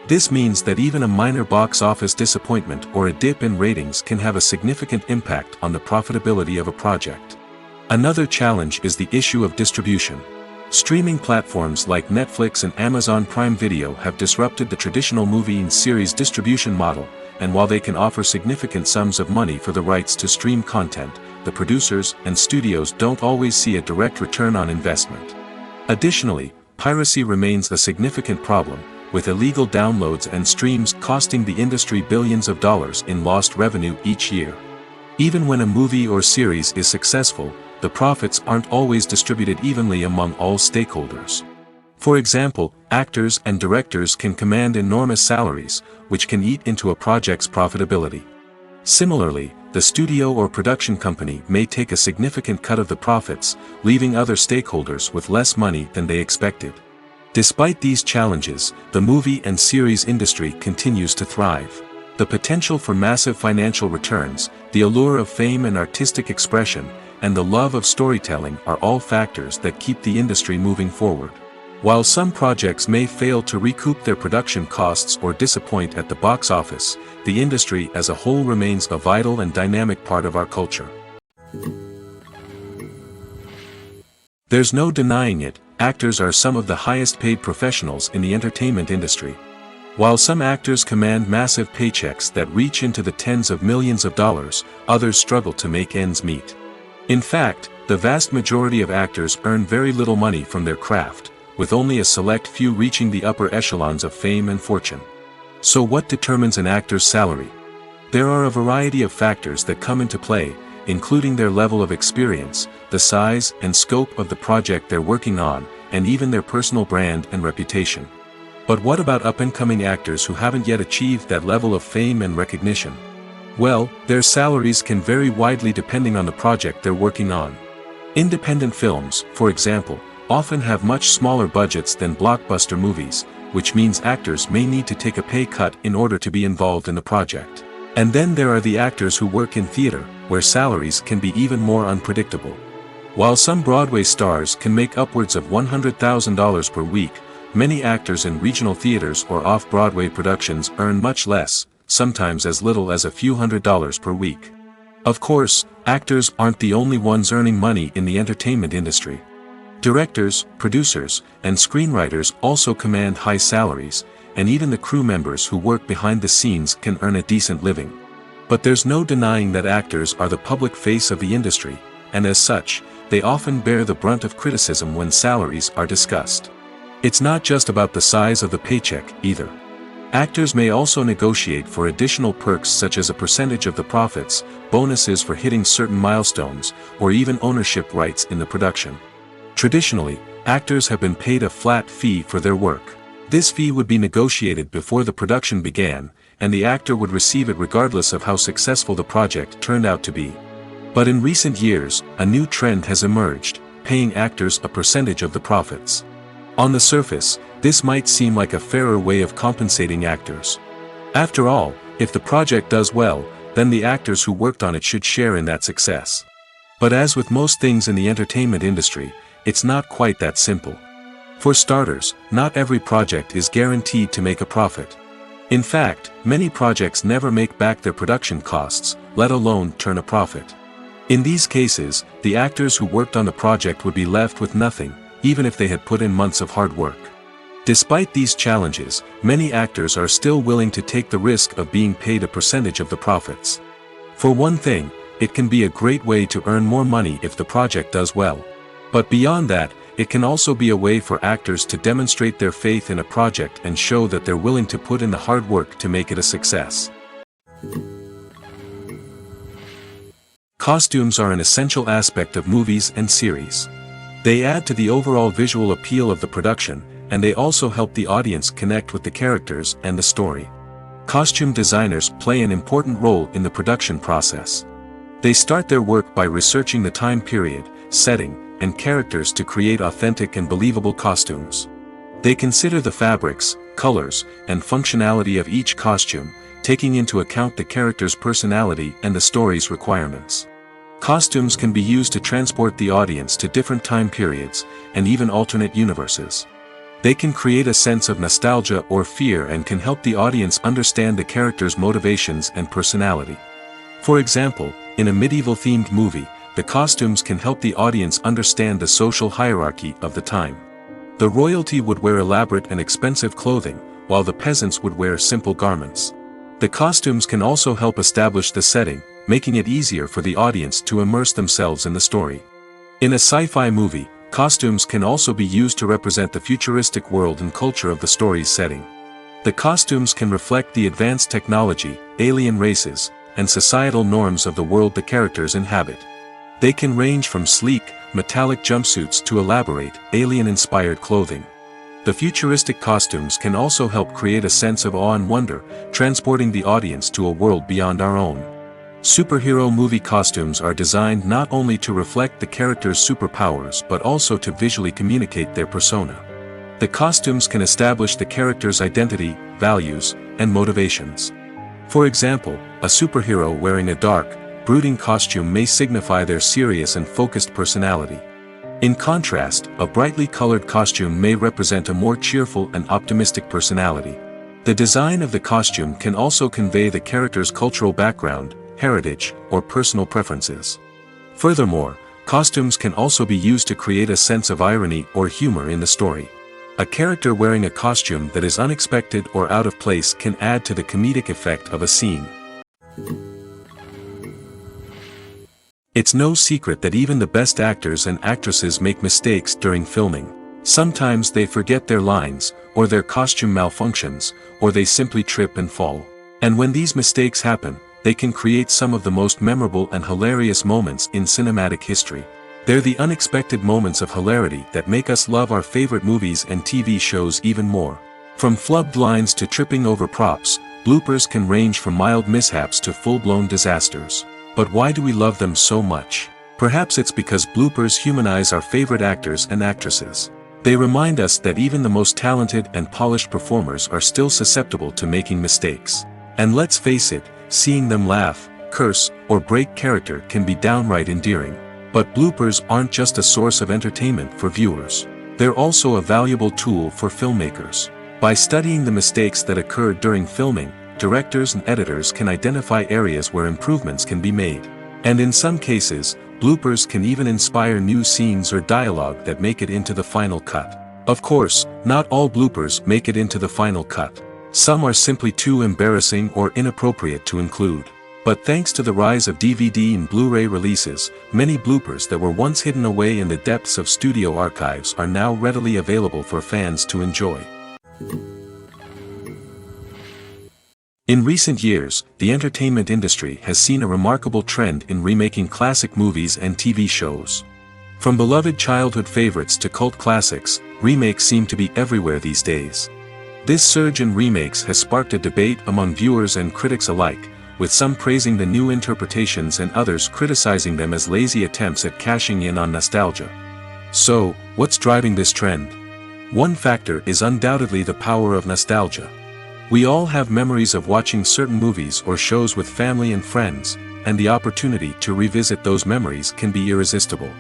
This means that even a minor box office disappointment or a dip in ratings can have a significant impact on the profitability of a project. Another challenge is the issue of distribution. Streaming platforms like Netflix and Amazon Prime Video have disrupted the traditional movie and series distribution model, and while they can offer significant sums of money for the rights to stream content, the producers and studios don't always see a direct return on investment. Additionally, piracy remains a significant problem, with illegal downloads and streams costing the industry billions of dollars in lost revenue each year. Even when a movie or series is successful, the profits aren't always distributed evenly among all stakeholders. For example, actors and directors can command enormous salaries, which can eat into a project's profitability. Similarly, the studio or production company may take a significant cut of the profits, leaving other stakeholders with less money than they expected. Despite these challenges, the movie and series industry continues to thrive. The potential for massive financial returns, the allure of fame and artistic expression, and the love of storytelling are all factors that keep the industry moving forward. While some projects may fail to recoup their production costs or disappoint at the box office, the industry as a whole remains a vital and dynamic part of our culture. There's no denying it, actors are some of the highest paid professionals in the entertainment industry. While some actors command massive paychecks that reach into the tens of millions of dollars, others struggle to make ends meet. In fact, the vast majority of actors earn very little money from their craft, with only a select few reaching the upper echelons of fame and fortune. So what determines an actor's salary? There are a variety of factors that come into play, including their level of experience, the size and scope of the project they're working on, and even their personal brand and reputation. But what about up-and-coming actors who haven't yet achieved that level of fame and recognition? Well, their salaries can vary widely depending on the project they're working on. Independent films, for example, often have much smaller budgets than blockbuster movies, which means actors may need to take a pay cut in order to be involved in the project. And then there are the actors who work in theater, where salaries can be even more unpredictable. While some Broadway stars can make upwards of $100,000 per week, many actors in regional theaters or off-Broadway productions earn much less, sometimes as little as a few $100s per week. Of course, actors aren't the only ones earning money in the entertainment industry. Directors, producers, and screenwriters also command high salaries, and even the crew members who work behind the scenes can earn a decent living. But there's no denying that actors are the public face of the industry, and as such, they often bear the brunt of criticism when salaries are discussed. It's not just about the size of the paycheck, either. Actors may also negotiate for additional perks such as a percentage of the profits, bonuses for hitting certain milestones, or even ownership rights in the production. Traditionally, actors have been paid a flat fee for their work. This fee would be negotiated before the production began, and the actor would receive it regardless of how successful the project turned out to be. But in recent years, a new trend has emerged, paying actors a percentage of the profits. On the surface, this might seem like a fairer way of compensating actors. After all, if the project does well, then the actors who worked on it should share in that success. But as with most things in the entertainment industry, it's not quite that simple. For starters, not every project is guaranteed to make a profit. In fact, many projects never make back their production costs, let alone turn a profit. In these cases, the actors who worked on the project would be left with nothing, even if they had put in months of hard work. Despite these challenges, many actors are still willing to take the risk of being paid a percentage of the profits. For one thing, it can be a great way to earn more money if the project does well. But beyond that, it can also be a way for actors to demonstrate their faith in a project and show that they're willing to put in the hard work to make it a success. Costumes are an essential aspect of movies and series. They add to the overall visual appeal of the production, and they also help the audience connect with the characters and the story. Costume designers play an important role in the production process. They start their work by researching the time period, setting, and characters to create authentic and believable costumes. They consider the fabrics, colors, and functionality of each costume, taking into account the character's personality and the story's requirements. Costumes can be used to transport the audience to different time periods, and even alternate universes. They can create a sense of nostalgia or fear and can help the audience understand the character's motivations and personality. For example, in a medieval-themed movie, the costumes can help the audience understand the social hierarchy of the time. The royalty would wear elaborate and expensive clothing, while the peasants would wear simple garments. The costumes can also help establish the setting, making it easier for the audience to immerse themselves in the story. In a sci-fi movie, costumes can also be used to represent the futuristic world and culture of the story's setting. The costumes can reflect the advanced technology, alien races, and societal norms of the world the characters inhabit. They can range from sleek, metallic jumpsuits to elaborate, alien-inspired clothing. The futuristic costumes can also help create a sense of awe and wonder, transporting the audience to a world beyond our own. Superhero movie costumes are designed not only to reflect the character's superpowers but also to visually communicate their persona. The costumes can establish the character's identity, values, and motivations. For example, a superhero wearing a dark, brooding costume may signify their serious and focused personality. In contrast, a brightly colored costume may represent a more cheerful and optimistic personality. The design of the costume can also convey the character's cultural background, heritage, or personal preferences. Furthermore, costumes can also be used to create a sense of irony or humor in the story. A character wearing a costume that is unexpected or out of place can add to the comedic effect of a scene. It's no secret that even the best actors and actresses make mistakes during filming. Sometimes they forget their lines, or their costume malfunctions, or they simply trip and fall. And when these mistakes happen, they can create some of the most memorable and hilarious moments in cinematic history. They're the unexpected moments of hilarity that make us love our favorite movies and TV shows even more. From flubbed lines to tripping over props, bloopers can range from mild mishaps to full-blown disasters. But why do we love them so much? Perhaps it's because bloopers humanize our favorite actors and actresses. They remind us that even the most talented and polished performers are still susceptible to making mistakes. And let's face it, seeing them laugh, curse, or break character can be downright endearing. But bloopers aren't just a source of entertainment for viewers. They're also a valuable tool for filmmakers. By studying the mistakes that occurred during filming, directors and editors can identify areas where improvements can be made. And in some cases, bloopers can even inspire new scenes or dialogue that make it into the final cut. Of course, not all bloopers make it into the final cut. Some are simply too embarrassing or inappropriate to include. But thanks to the rise of DVD and Blu-ray releases, many bloopers that were once hidden away in the depths of studio archives are now readily available for fans to enjoy. In recent years, the entertainment industry has seen a remarkable trend in remaking classic movies and TV shows. From beloved childhood favorites to cult classics, remakes seem to be everywhere these days. This surge in remakes has sparked a debate among viewers and critics alike, with some praising the new interpretations and others criticizing them as lazy attempts at cashing in on nostalgia. So, what's driving this trend? One factor is undoubtedly the power of nostalgia. We all have memories of watching certain movies or shows with family and friends, and the opportunity to revisit those memories can be irresistible.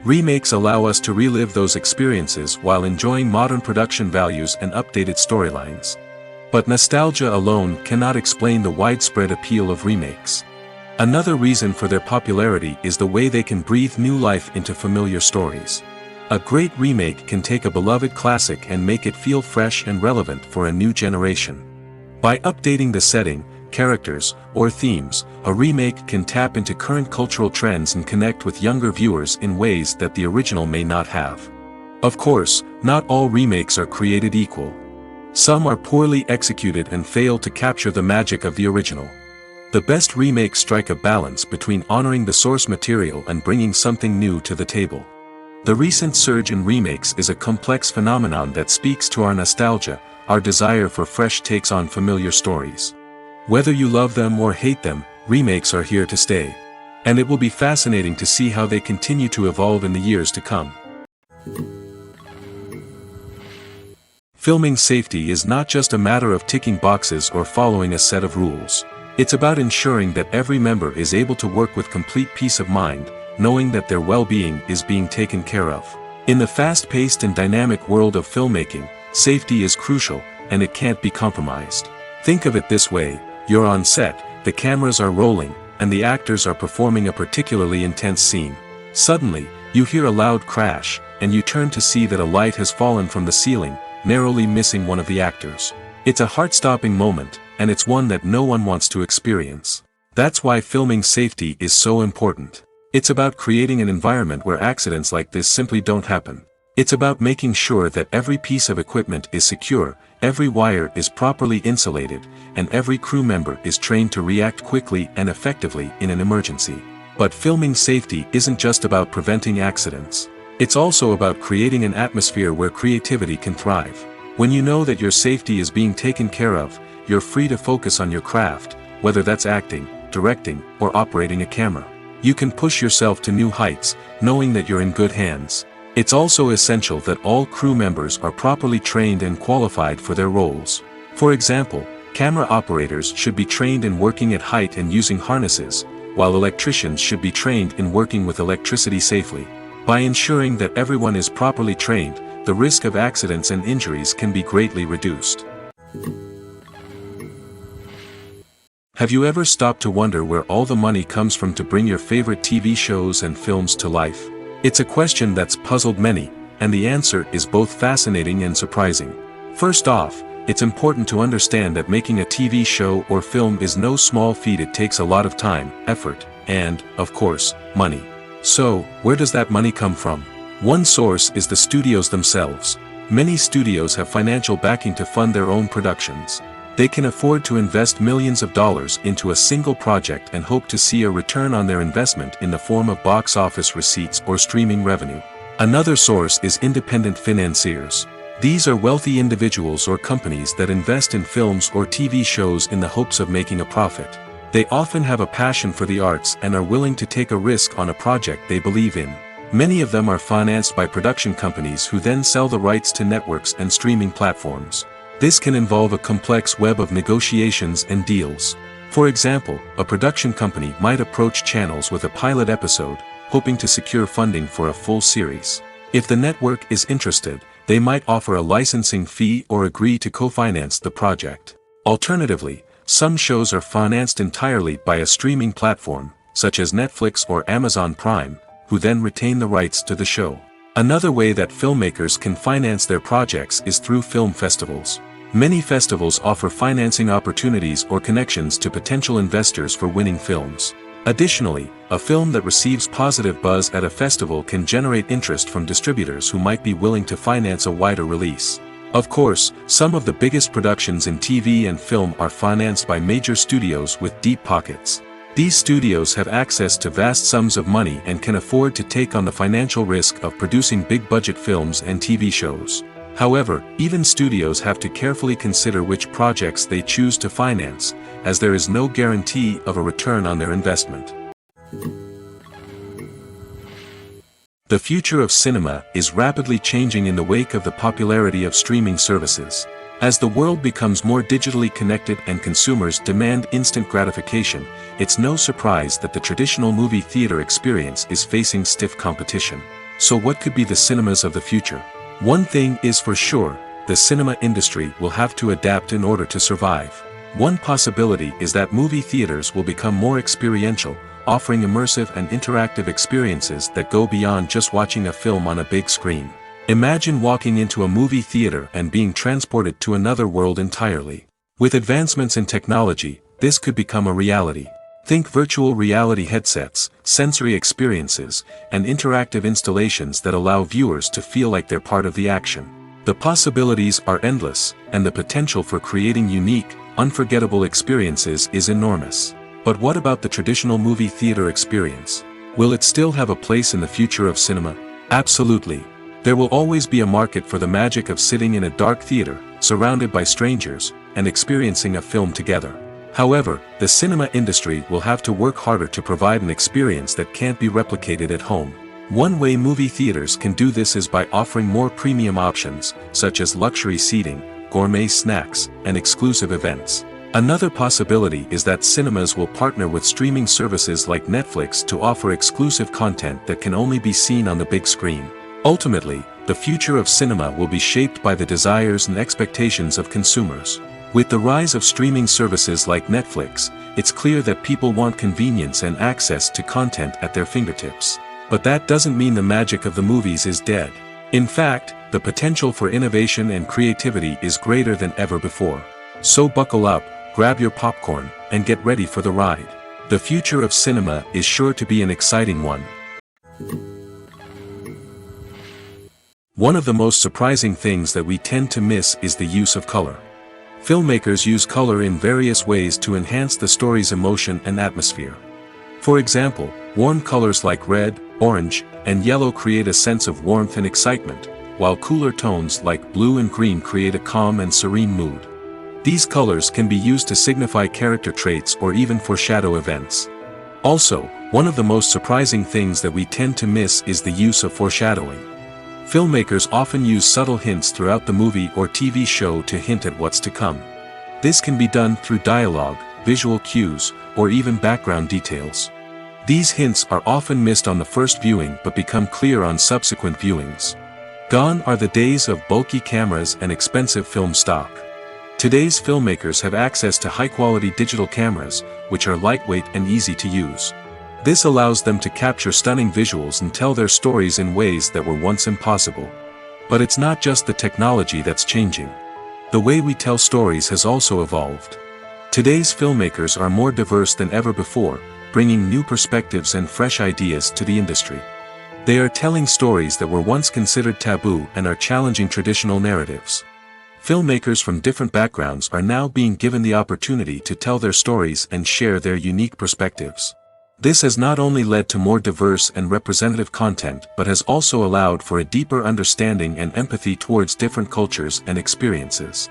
Remakes allow us to relive those experiences while enjoying modern production values and updated storylines. But nostalgia alone cannot explain the widespread appeal of remakes. Another reason for their popularity is the way they can breathe new life into familiar stories. A great remake can take a beloved classic and make it feel fresh and relevant for a new generation. By updating the setting, characters, or themes, a remake can tap into current cultural trends and connect with younger viewers in ways that the original may not have. Of course, not all remakes are created equal. Some are poorly executed and fail to capture the magic of the original. The best remakes strike a balance between honoring the source material and bringing something new to the table. The recent surge in remakes is a complex phenomenon that speaks to our nostalgia, our desire for fresh takes on familiar stories. Whether you love them or hate them, remakes are here to stay. And it will be fascinating to see how they continue to evolve in the years to come. Filming safety is not just a matter of ticking boxes or following a set of rules. It's about ensuring that every member is able to work with complete peace of mind, knowing that their well-being is being taken care of. In the fast-paced and dynamic world of filmmaking, safety is crucial, and it can't be compromised. Think of it this way: you're on set, the cameras are rolling, and the actors are performing a particularly intense scene. Suddenly, you hear a loud crash, and you turn to see that a light has fallen from the ceiling, narrowly missing one of the actors. It's a heart-stopping moment, and it's one that no one wants to experience. That's why filming safety is so important. It's about creating an environment where accidents like this simply don't happen. It's about making sure that every piece of equipment is secure, every wire is properly insulated, and every crew member is trained to react quickly and effectively in an emergency. But filming safety isn't just about preventing accidents. It's also about creating an atmosphere where creativity can thrive. When you know that your safety is being taken care of, you're free to focus on your craft, whether that's acting, directing, or operating a camera. You can push yourself to new heights, knowing that you're in good hands. It's also essential that all crew members are properly trained and qualified for their roles. For example, camera operators should be trained in working at height and using harnesses, while electricians should be trained in working with electricity safely. By ensuring that everyone is properly trained, the risk of accidents and injuries can be greatly reduced. Have you ever stopped to wonder where all the money comes from to bring your favorite TV shows and films to life? It's a question that's puzzled many, and the answer is both fascinating and surprising. First off, it's important to understand that making a TV show or film is no small feat. It takes a lot of time, effort, and, of course, money. So, where does that money come from? One source is the studios themselves. Many studios have financial backing to fund their own productions. They can afford to invest millions of dollars into a single project and hope to see a return on their investment in the form of box office receipts or streaming revenue. Another source is independent financiers. These are wealthy individuals or companies that invest in films or TV shows in the hopes of making a profit. They often have a passion for the arts and are willing to take a risk on a project they believe in. Many of them are financed by production companies who then sell the rights to networks and streaming platforms. This can involve a complex web of negotiations and deals. For example, a production company might approach channels with a pilot episode, hoping to secure funding for a full series. If the network is interested, they might offer a licensing fee or agree to co-finance the project. Alternatively, some shows are financed entirely by a streaming platform, such as Netflix or Amazon Prime, who then retain the rights to the show. Another way that filmmakers can finance their projects is through film festivals. Many festivals offer financing opportunities or connections to potential investors for winning films. Additionally, a film that receives positive buzz at a festival can generate interest from distributors who might be willing to finance a wider release. Of course, some of the biggest productions in TV and film are financed by major studios with deep pockets. These studios have access to vast sums of money and can afford to take on the financial risk of producing big-budget films and TV shows. However, even studios have to carefully consider which projects they choose to finance, as there is no guarantee of a return on their investment. The future of cinema is rapidly changing in the wake of the popularity of streaming services. As the world becomes more digitally connected and consumers demand instant gratification, it's no surprise that the traditional movie theater experience is facing stiff competition. So what could be the cinemas of the future? One thing is for sure, the cinema industry will have to adapt in order to survive. One possibility is that movie theaters will become more experiential, offering immersive and interactive experiences that go beyond just watching a film on a big screen. Imagine walking into a movie theater and being transported to another world entirely. With advancements in technology, this could become a reality. Think virtual reality headsets, sensory experiences, and interactive installations that allow viewers to feel like they're part of the action. The possibilities are endless, and the potential for creating unique, unforgettable experiences is enormous. But what about the traditional movie theater experience? Will it still have a place in the future of cinema? Absolutely. There will always be a market for the magic of sitting in a dark theater, surrounded by strangers, and experiencing a film together. However, the cinema industry will have to work harder to provide an experience that can't be replicated at home. One way movie theaters can do this is by offering more premium options, such as luxury seating, gourmet snacks, and exclusive events. Another possibility is that cinemas will partner with streaming services like Netflix to offer exclusive content that can only be seen on the big screen. Ultimately, the future of cinema will be shaped by the desires and expectations of consumers. With the rise of streaming services like Netflix, it's clear that people want convenience and access to content at their fingertips. But that doesn't mean the magic of the movies is dead. In fact, the potential for innovation and creativity is greater than ever before. So buckle up, grab your popcorn, and get ready for the ride. The future of cinema is sure to be an exciting one. One of the most surprising things that we tend to miss is the use of color. Filmmakers use color in various ways to enhance the story's emotion and atmosphere. For example, warm colors like red, orange, and yellow create a sense of warmth and excitement, while cooler tones like blue and green create a calm and serene mood. These colors can be used to signify character traits or even foreshadow events. Also, one of the most surprising things that we tend to miss is the use of foreshadowing. Filmmakers often use subtle hints throughout the movie or TV show to hint at what's to come. This can be done through dialogue, visual cues, or even background details. These hints are often missed on the first viewing but become clear on subsequent viewings. Gone are the days of bulky cameras and expensive film stock. Today's filmmakers have access to high-quality digital cameras, which are lightweight and easy to use. This allows them to capture stunning visuals and tell their stories in ways that were once impossible. But it's not just the technology that's changing. The way we tell stories has also evolved. Today's filmmakers are more diverse than ever before, bringing new perspectives and fresh ideas to the industry. They are telling stories that were once considered taboo and are challenging traditional narratives. Filmmakers from different backgrounds are now being given the opportunity to tell their stories and share their unique perspectives. This has not only led to more diverse and representative content but has also allowed for a deeper understanding and empathy towards different cultures and experiences.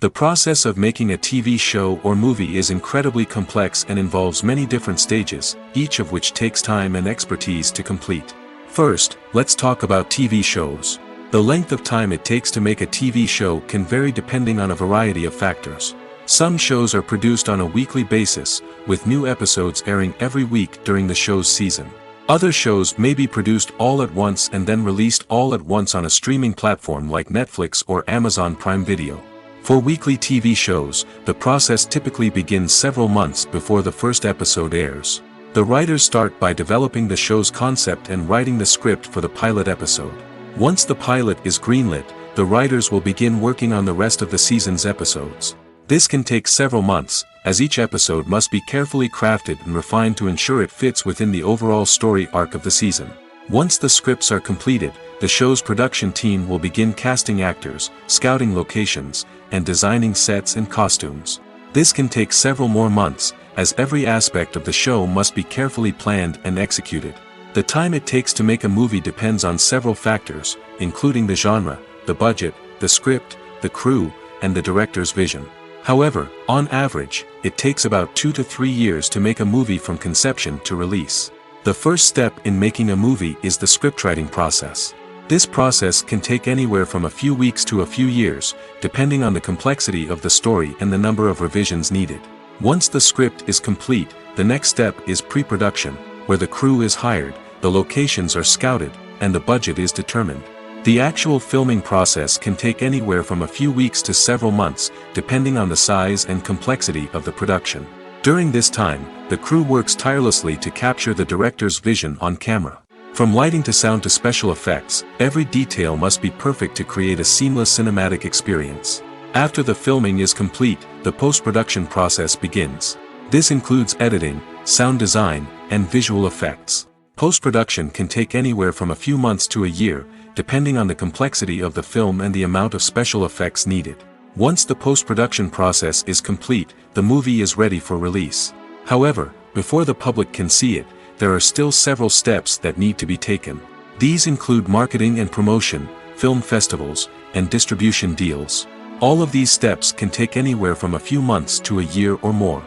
The process of making a TV show or movie is incredibly complex and involves many different stages, each of which takes time and expertise to complete. First, let's talk about TV shows. The length of time it takes to make a TV show can vary depending on a variety of factors. Some shows are produced on a weekly basis, with new episodes airing every week during the show's season. Other shows may be produced all at once and then released all at once on a streaming platform like Netflix or Amazon Prime Video. For weekly TV shows, the process typically begins several months before the first episode airs. The writers start by developing the show's concept and writing the script for the pilot episode. Once the pilot is greenlit, the writers will begin working on the rest of the season's episodes. This can take several months, as each episode must be carefully crafted and refined to ensure it fits within the overall story arc of the season. Once the scripts are completed, the show's production team will begin casting actors, scouting locations, and designing sets and costumes. This can take several more months, as every aspect of the show must be carefully planned and executed. The time it takes to make a movie depends on several factors, including the genre, the budget, the script, the crew, and the director's vision. However, on average, it takes about 2 to 3 years to make a movie from conception to release. The first step in making a movie is the scriptwriting process. This process can take anywhere from a few weeks to a few years, depending on the complexity of the story and the number of revisions needed. Once the script is complete, the next step is pre-production, where the crew is hired, the locations are scouted, and the budget is determined. The actual filming process can take anywhere from a few weeks to several months, depending on the size and complexity of the production. During this time, the crew works tirelessly to capture the director's vision on camera. From lighting to sound to special effects, every detail must be perfect to create a seamless cinematic experience. After the filming is complete, the post-production process begins. This includes editing, sound design, and visual effects. Post-production can take anywhere from a few months to a year, depending on the complexity of the film and the amount of special effects needed. Once the post-production process is complete, the movie is ready for release. However, before the public can see it, there are still several steps that need to be taken. These include marketing and promotion, film festivals, and distribution deals. All of these steps can take anywhere from a few months to a year or more.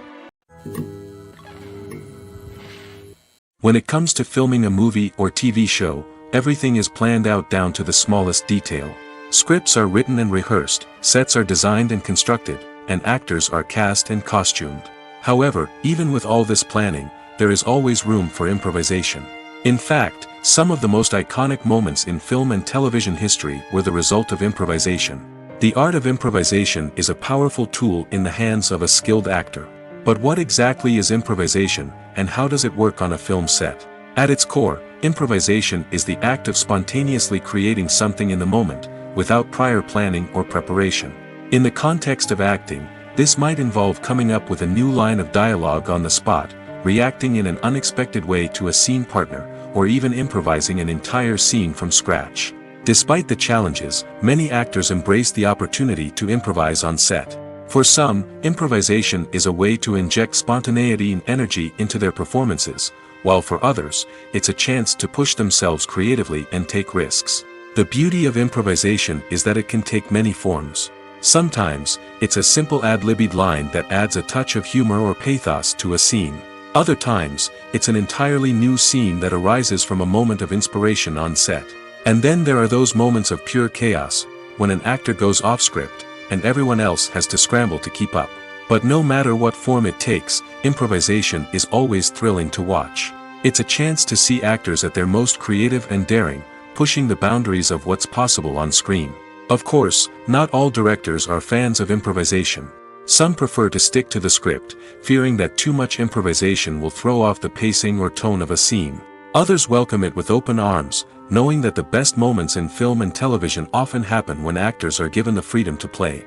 When it comes to filming a movie or TV show, everything is planned out down to the smallest detail. Scripts are written and rehearsed, sets are designed and constructed, and actors are cast and costumed. However, even with all this planning, there is always room for improvisation. In fact, some of the most iconic moments in film and television history were the result of improvisation. The art of improvisation is a powerful tool in the hands of a skilled actor. But what exactly is improvisation, and how does it work on a film set? At its core, improvisation is the act of spontaneously creating something in the moment, without prior planning or preparation. In the context of acting, this might involve coming up with a new line of dialogue on the spot, reacting in an unexpected way to a scene partner, or even improvising an entire scene from scratch. Despite the challenges, many actors embrace the opportunity to improvise on set. For some, improvisation is a way to inject spontaneity and energy into their performances, while for others, it's a chance to push themselves creatively and take risks. The beauty of improvisation is that it can take many forms. Sometimes, it's a simple ad-libbed line that adds a touch of humor or pathos to a scene. Other times, it's an entirely new scene that arises from a moment of inspiration on set. And then there are those moments of pure chaos, when an actor goes off script, and everyone else has to scramble to keep up. But no matter what form it takes, improvisation is always thrilling to watch. It's a chance to see actors at their most creative and daring, pushing the boundaries of what's possible on screen. Of course, not all directors are fans of improvisation. Some prefer to stick to the script, fearing that too much improvisation will throw off the pacing or tone of a scene. Others welcome it with open arms, knowing that the best moments in film and television often happen when actors are given the freedom to play.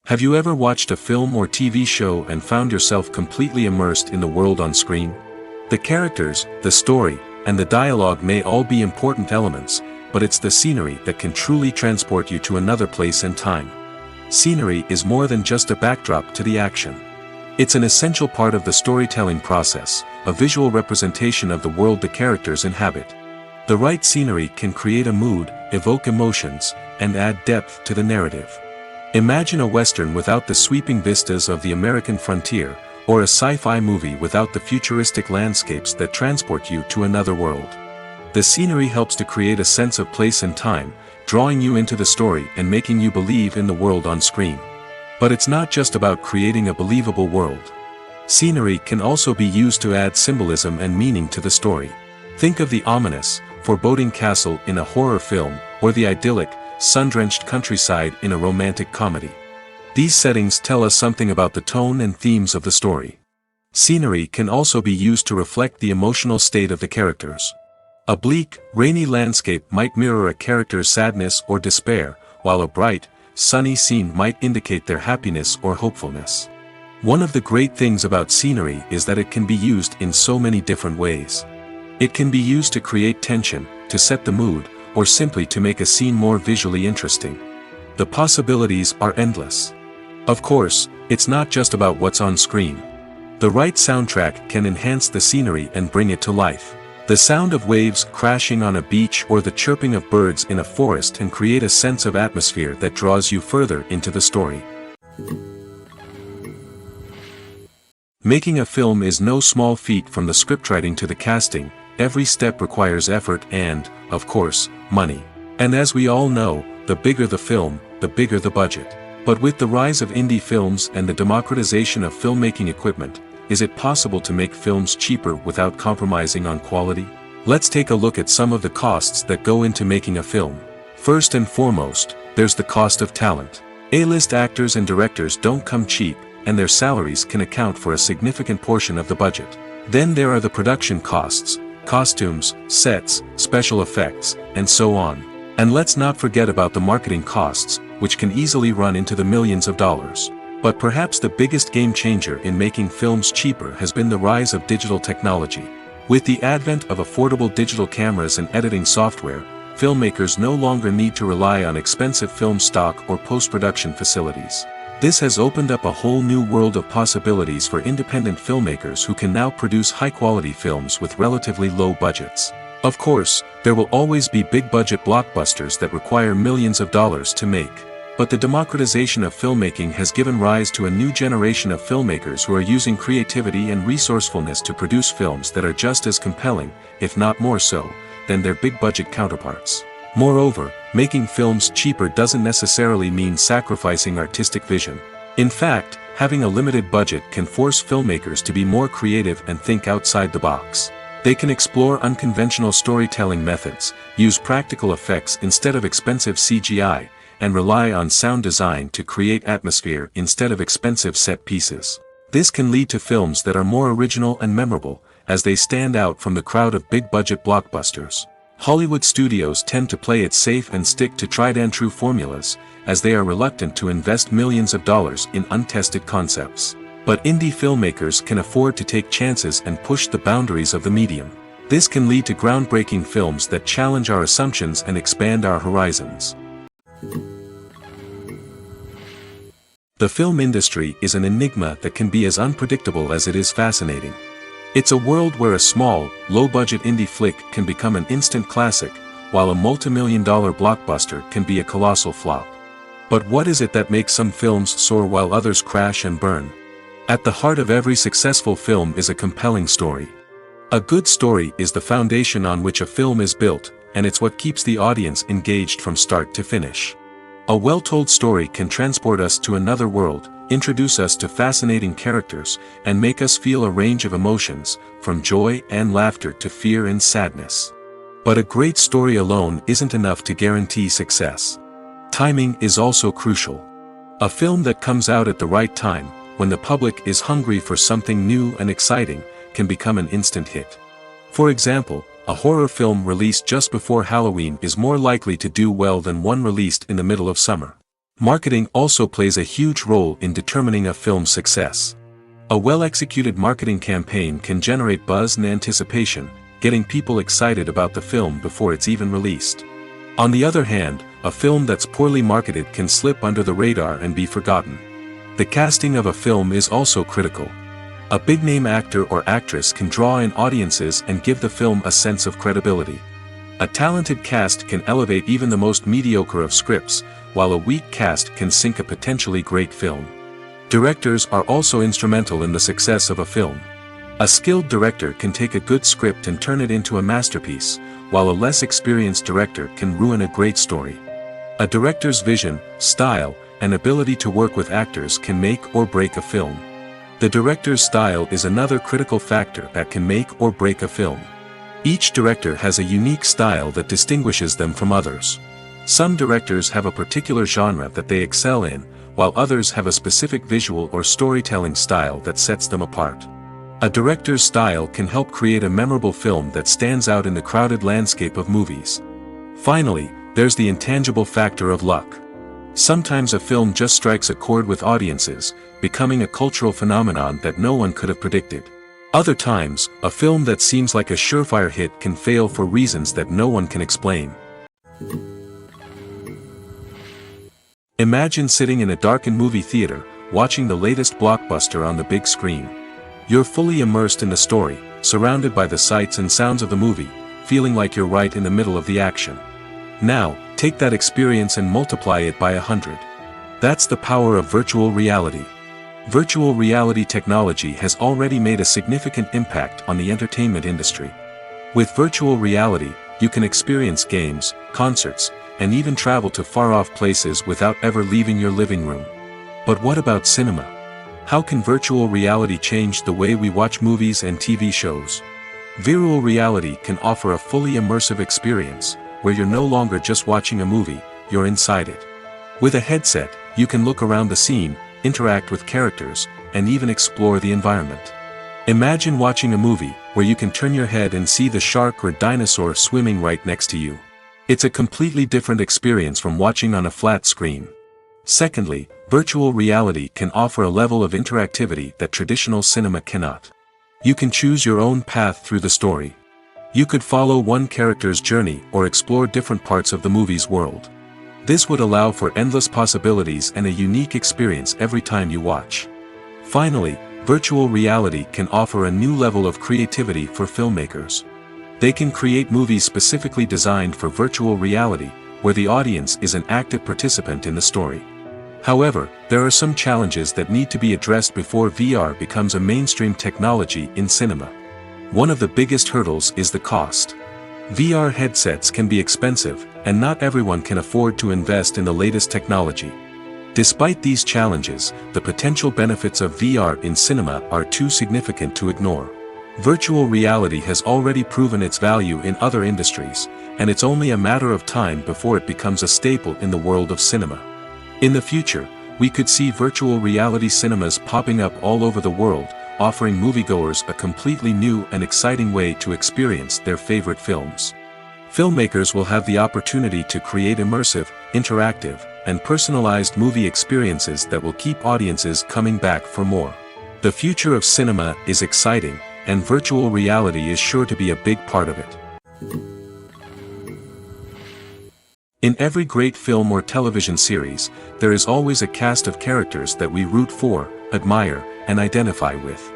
Have you ever watched a film or TV show and found yourself completely immersed in the world on screen? The characters, the story, and the dialogue may all be important elements, but it's the scenery that can truly transport you to another place and time. Scenery is more than just a backdrop to the action. It's an essential part of the storytelling process, a visual representation of the world the characters inhabit. The right scenery can create a mood, evoke emotions, and add depth to the narrative. Imagine a Western without the sweeping vistas of the American frontier, or a sci-fi movie without the futuristic landscapes that transport you to another world. The scenery helps to create a sense of place and time, drawing you into the story and making you believe in the world on screen. But it's not just about creating a believable world. Scenery can also be used to add symbolism and meaning to the story. Think of the ominous, foreboding castle in a horror film, or the idyllic, sun-drenched countryside in a romantic comedy. These settings tell us something about the tone and themes of the story. Scenery can also be used to reflect the emotional state of the characters. A bleak, rainy landscape might mirror a character's sadness or despair, while a bright, sunny scene might indicate their happiness or hopefulness. One of the great things about scenery is that it can be used in so many different ways. It can be used to create tension, to set the mood, or simply to make a scene more visually interesting. The possibilities are endless. Of course, it's not just about what's on screen. The right soundtrack can enhance the scenery and bring it to life. The sound of waves crashing on a beach or the chirping of birds in a forest can create a sense of atmosphere that draws you further into the story. Making a film is no small feat. From the scriptwriting to the casting, every step requires effort and, of course, money. And as we all know, the bigger the film, the bigger the budget. But with the rise of indie films and the democratization of filmmaking equipment, is it possible to make films cheaper without compromising on quality? Let's take a look at some of the costs that go into making a film. First and foremost, there's the cost of talent. A-list actors and directors don't come cheap, and their salaries can account for a significant portion of the budget. Then there are the production costs, costumes, sets, special effects, and so on. And let's not forget about the marketing costs, which can easily run into the millions of dollars. But perhaps the biggest game changer in making films cheaper has been the rise of digital technology. With the advent of affordable digital cameras and editing software, filmmakers no longer need to rely on expensive film stock or post-production facilities. This has opened up a whole new world of possibilities for independent filmmakers who can now produce high-quality films with relatively low budgets. Of course, there will always be big-budget blockbusters that require millions of dollars to make. But the democratization of filmmaking has given rise to a new generation of filmmakers who are using creativity and resourcefulness to produce films that are just as compelling, if not more so, than their big-budget counterparts. Moreover, making films cheaper doesn't necessarily mean sacrificing artistic vision. In fact, having a limited budget can force filmmakers to be more creative and think outside the box. They can explore unconventional storytelling methods, use practical effects instead of expensive CGI, and rely on sound design to create atmosphere instead of expensive set pieces. This can lead to films that are more original and memorable, as they stand out from the crowd of big-budget blockbusters. Hollywood studios tend to play it safe and stick to tried-and-true formulas, as they are reluctant to invest millions of dollars in untested concepts. But indie filmmakers can afford to take chances and push the boundaries of the medium. This can lead to groundbreaking films that challenge our assumptions and expand our horizons. The film industry is an enigma that can be as unpredictable as it is fascinating. It's a world where a small, low-budget indie flick can become an instant classic, while a multi-million-dollar blockbuster can be a colossal flop. But what is it that makes some films soar while others crash and burn? At the heart of every successful film is a compelling story. A good story is the foundation on which a film is built, and it's what keeps the audience engaged from start to finish. A well-told story can transport us to another world, introduce us to fascinating characters, and make us feel a range of emotions, from joy and laughter to fear and sadness. But a great story alone isn't enough to guarantee success. Timing is also crucial. A film that comes out at the right time, when the public is hungry for something new and exciting, can become an instant hit. For example, a horror film released just before Halloween is more likely to do well than one released in the middle of summer. Marketing also plays a huge role in determining a film's success. A well-executed marketing campaign can generate buzz and anticipation, getting people excited about the film before it's even released. On the other hand, a film that's poorly marketed can slip under the radar and be forgotten. The casting of a film is also critical. A big-name actor or actress can draw in audiences and give the film a sense of credibility. A talented cast can elevate even the most mediocre of scripts, while a weak cast can sink a potentially great film. Directors are also instrumental in the success of a film. A skilled director can take a good script and turn it into a masterpiece, while a less experienced director can ruin a great story. A director's vision, style, and ability to work with actors can make or break a film. The director's style is another critical factor that can make or break a film. Each director has a unique style that distinguishes them from others. Some directors have a particular genre that they excel in, while others have a specific visual or storytelling style that sets them apart. A director's style can help create a memorable film that stands out in the crowded landscape of movies. Finally, there's the intangible factor of luck. Sometimes a film just strikes a chord with audiences, becoming a cultural phenomenon that no one could have predicted. Other times, a film that seems like a surefire hit can fail for reasons that no one can explain. Imagine sitting in a darkened movie theater, watching the latest blockbuster on the big screen. You're fully immersed in the story, surrounded by the sights and sounds of the movie, feeling like you're right in the middle of the action. Now, take that experience and multiply it by 100. That's the power of virtual reality. Virtual reality technology has already made a significant impact on the entertainment industry. With virtual reality, you can experience games, concerts, and even travel to far-off places without ever leaving your living room. But what about cinema? How can virtual reality change the way we watch movies and TV shows? Virtual reality can offer a fully immersive experience, where you're no longer just watching a movie, you're inside it. With a headset, you can look around the scene, interact with characters, and even explore the environment. Imagine watching a movie where you can turn your head and see the shark or dinosaur swimming right next to you. It's a completely different experience from watching on a flat screen. Secondly, virtual reality can offer a level of interactivity that traditional cinema cannot. You can choose your own path through the story. You could follow one character's journey or explore different parts of the movie's world. This would allow for endless possibilities and a unique experience every time you watch. Finally, virtual reality can offer a new level of creativity for filmmakers. They can create movies specifically designed for virtual reality, where the audience is an active participant in the story. However, there are some challenges that need to be addressed before VR becomes a mainstream technology in cinema. One of the biggest hurdles is the cost. VR headsets can be expensive, and not everyone can afford to invest in the latest technology. Despite these challenges, the potential benefits of VR in cinema are too significant to ignore. Virtual reality has already proven its value in other industries, and it's only a matter of time before it becomes a staple in the world of cinema. In the future, we could see virtual reality cinemas popping up all over the world, offering moviegoers a completely new and exciting way to experience their favorite films. Filmmakers will have the opportunity to create immersive, interactive, and personalized movie experiences that will keep audiences coming back for more. The future of cinema is exciting, and virtual reality is sure to be a big part of it. In every great film or television series, there is always a cast of characters that we root for, admire, and identify with.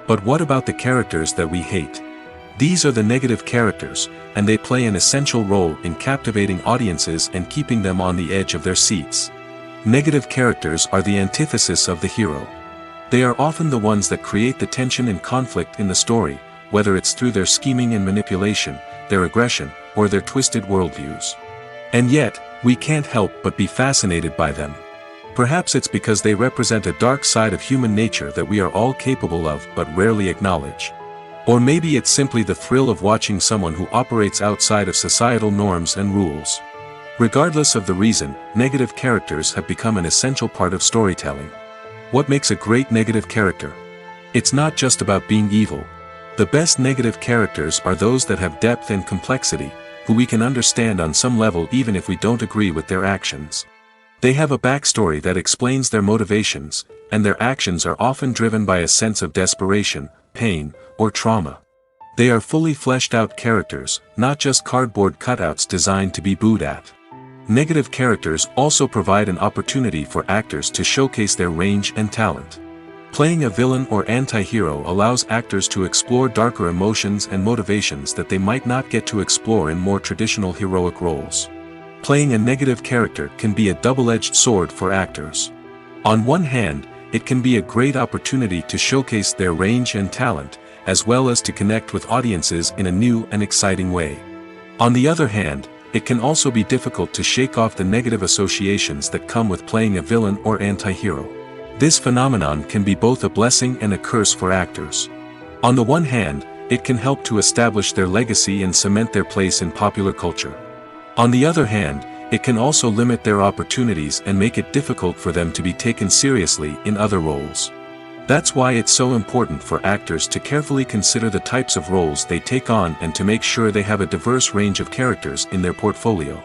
But what about the characters that we hate? These are the negative characters, and they play an essential role in captivating audiences and keeping them on the edge of their seats. Negative characters are the antithesis of the hero. They are often the ones that create the tension and conflict in the story, whether it's through their scheming and manipulation, their aggression, or their twisted worldviews. And yet, we can't help but be fascinated by them. Perhaps it's because they represent a dark side of human nature that we are all capable of but rarely acknowledge. Or maybe it's simply the thrill of watching someone who operates outside of societal norms and rules. Regardless of the reason, negative characters have become an essential part of storytelling. What makes a great negative character? It's not just about being evil. The best negative characters are those that have depth and complexity, who we can understand on some level even if we don't agree with their actions. They have a backstory that explains their motivations, and their actions are often driven by a sense of desperation, pain, or trauma. They are fully fleshed out characters, not just cardboard cutouts designed to be booed at. Negative characters also provide an opportunity for actors to showcase their range and talent. Playing a villain or anti-hero allows actors to explore darker emotions and motivations that they might not get to explore in more traditional heroic roles. Playing a negative character can be a double-edged sword for actors. On one hand, it can be a great opportunity to showcase their range and talent, as well as to connect with audiences in a new and exciting way. On the other hand, it can also be difficult to shake off the negative associations that come with playing a villain or anti-hero. This phenomenon can be both a blessing and a curse for actors. On the one hand, it can help to establish their legacy and cement their place in popular culture. On the other hand, it can also limit their opportunities and make it difficult for them to be taken seriously in other roles. That's why it's so important for actors to carefully consider the types of roles they take on and to make sure they have a diverse range of characters in their portfolio.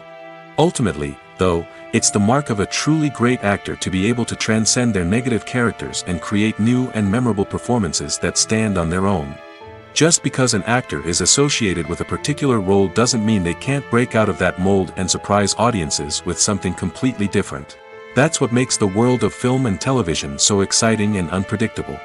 Ultimately, though, it's the mark of a truly great actor to be able to transcend their negative characters and create new and memorable performances that stand on their own. Just because an actor is associated with a particular role doesn't mean they can't break out of that mold and surprise audiences with something completely different. That's what makes the world of film and television so exciting and unpredictable.